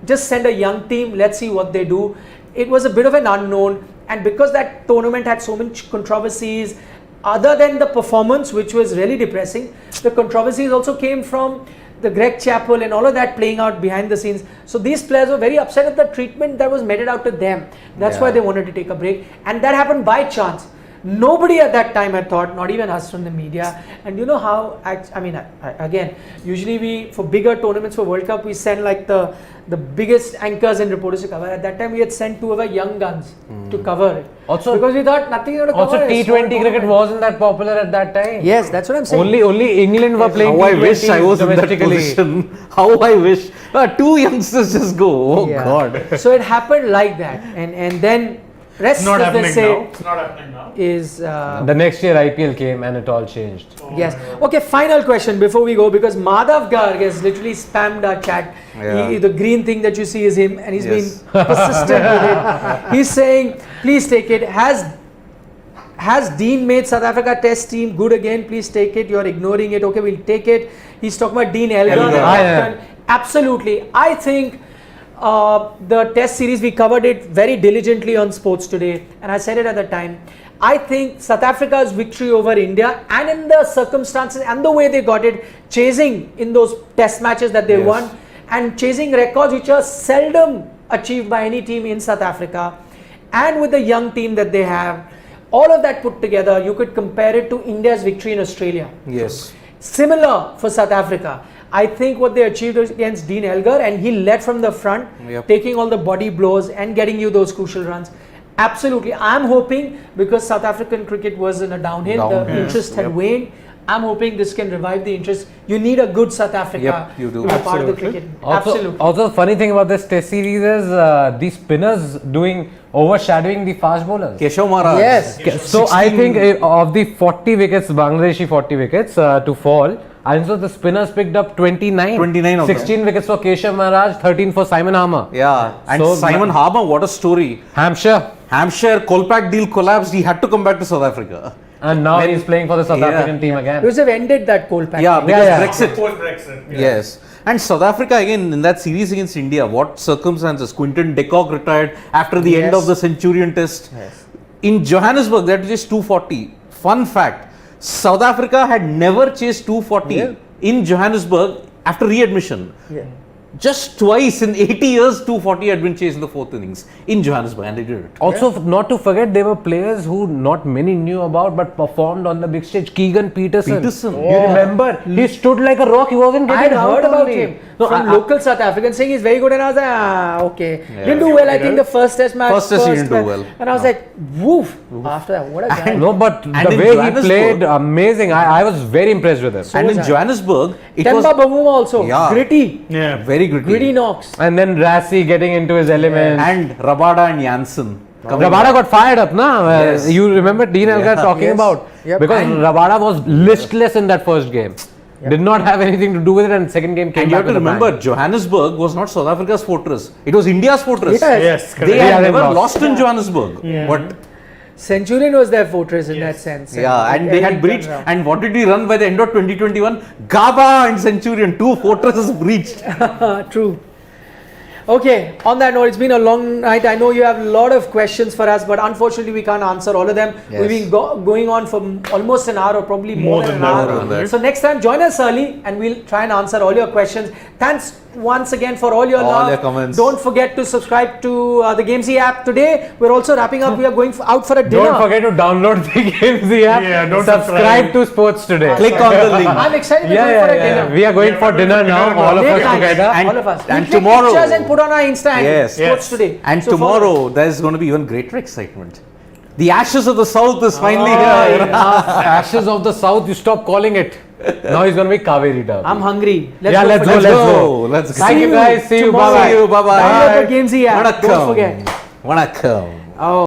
just send a young team, let's see what they do. It was a bit of an unknown, and because that tournament had so much controversies, other than the performance, which was really depressing, the controversies also came from the Greg Chappell and all of that playing out behind the scenes. So these players were very upset at the treatment that was meted out to them. That's why they wanted to take a break, and that happened by chance. Nobody at that time had thought, not even us from the media. And you know how, again, usually we, for bigger tournaments for World Cup, we send like the biggest anchors and reporters to cover. At that time, we had sent 2 of our young guns to cover it. Also, because we thought nothing to cover. Also, it. T20 cricket wasn't that popular at that time. Yes, that's what I'm saying. Only England were playing. How I T20 wish I was in that domestically. position. How I wish. 2 youngsters just go. Oh God. So it happened like that, and then rest, Not as they happening say, now. It's not happening now. is The next year IPL came and it all changed. yes. Okay, final question before we go, because Madhav Garg has literally spammed our chat. Yeah. The green thing that you see is him, and he's Yes. been persistent with it. He's saying, please take it. Has Dean made South Africa test team good again? Please take it. You're ignoring it. Okay, we'll take it. He's talking about Dean Elgar. Elgar. the captain. Absolutely. I think the test series, we covered it very diligently on Sports Today, and I said it at the time. I think South Africa's victory over India, and in the circumstances and the way they got it, chasing in those test matches that they won, and chasing records which are seldom achieved by any team in South Africa, and with the young team that they have, all of that put together, you could compare it to India's victory in Australia. Yes. Similar for South Africa. I think what they achieved was against Dean Elgar, and he led from the front, taking all the body blows and getting you those crucial runs. Absolutely. I'm hoping, because South African cricket was in a downhill, the interest had waned. I'm hoping this can revive the interest. You need a good South Africa you do. to be part of the cricket. Absolutely. Also, the funny thing about this test series is these spinners overshadowing the fast bowlers. Keshav Maharaj. Yes. So I think of the 40 wickets, Bangladeshi 40 wickets to fall, And so the spinners picked up 29. 29 of them. 16 wickets for Keshav Maharaj, 13 for Simon Harmer. Yeah, and So, Simon Harmer, what a story. Hampshire. Hampshire, Kolpak deal collapsed. He had to come back to South Africa. And now he's playing for the South Yeah. African team again. Because they've ended that coal pack. Yeah, because yeah. Brexit. Post Brexit. Yes. And South Africa again in that series against India, what circumstances? Quinton de Kock retired after the end Yes. of the Centurion Test. In Johannesburg, they had to chase 240. Fun fact, South Africa had never chased 240 in Johannesburg after readmission. Yeah. Just twice in 80 years, 240 had been chased in the fourth innings in Johannesburg, and they did it. Also, not to forget, there were players who not many knew about but performed on the big stage. Keegan Peterson. You remember? He stood like a rock. He wasn't I getting had out heard about only. him No, from local South Africans saying he's very good, and I was like, okay. Didn't do well, I think, the first test match. First test he didn't do match. well. And I was like, woof. After that, what a guy. No, but And the in way he Johannesburg- played, amazing. I was very impressed with him. And in was I. Johannesburg, it was Temba Bavuma also. Yeah. Gritty. Yeah. very gritty. Gritty knocks. And then Rassi getting into his element. And Rabada and Janssen. coming Rabada back. got fired up, na? Yes. You remember Dean Elgar talking Yes. about? Yep. Because Rabada was listless in that first game. Did not have anything to do with it, and second game came And you back have to with a bang. remember, Johannesburg was not South Africa's fortress. It was India's fortress. Yes. Yes, correct. They had hadn't never lost. lost in Johannesburg. But Centurion was their fortress in that sense. yeah, and they had everything breached. turned And what did we run by the end of 2021? Gaba and Centurion, two fortresses breached. around. True. Okay, on that note, it's been a long night. I know you have a lot of questions for us, but unfortunately we can't answer all of them. Yes. We've been going on for almost an hour or probably more than an More hour. than that. So next time join us early and we'll try and answer all your questions. Thanks once again for all your All love. your comments. Don't forget to subscribe to the Gamezy app. Today we're also wrapping up. We are going out for a dinner. Don't forget to download the Gamezy app. Yeah, don't subscribe to Sports Today. Click on the link. I'm excited. We're going for a dinner. We are going for dinner now, all of Late us night. together. And- all of us. and We'll take tomorrow- pictures and put on our Insta and Yes. Sports Yes. Today. And So follow us. tomorrow, there's going to be even greater excitement. The Ashes of the South is finally Oh, here. Ashes of the South, you stop calling it. Now he's going to be Kaveri Derby. I'm hungry. Yeah, let's for go, dinner. let's go. Let's go. Thank you guys. See you. tomorrow. Bye-bye. See you. Bye-bye. Download the Gamezy app. Vanakkam. Don't forget. Vanakkam. Oh.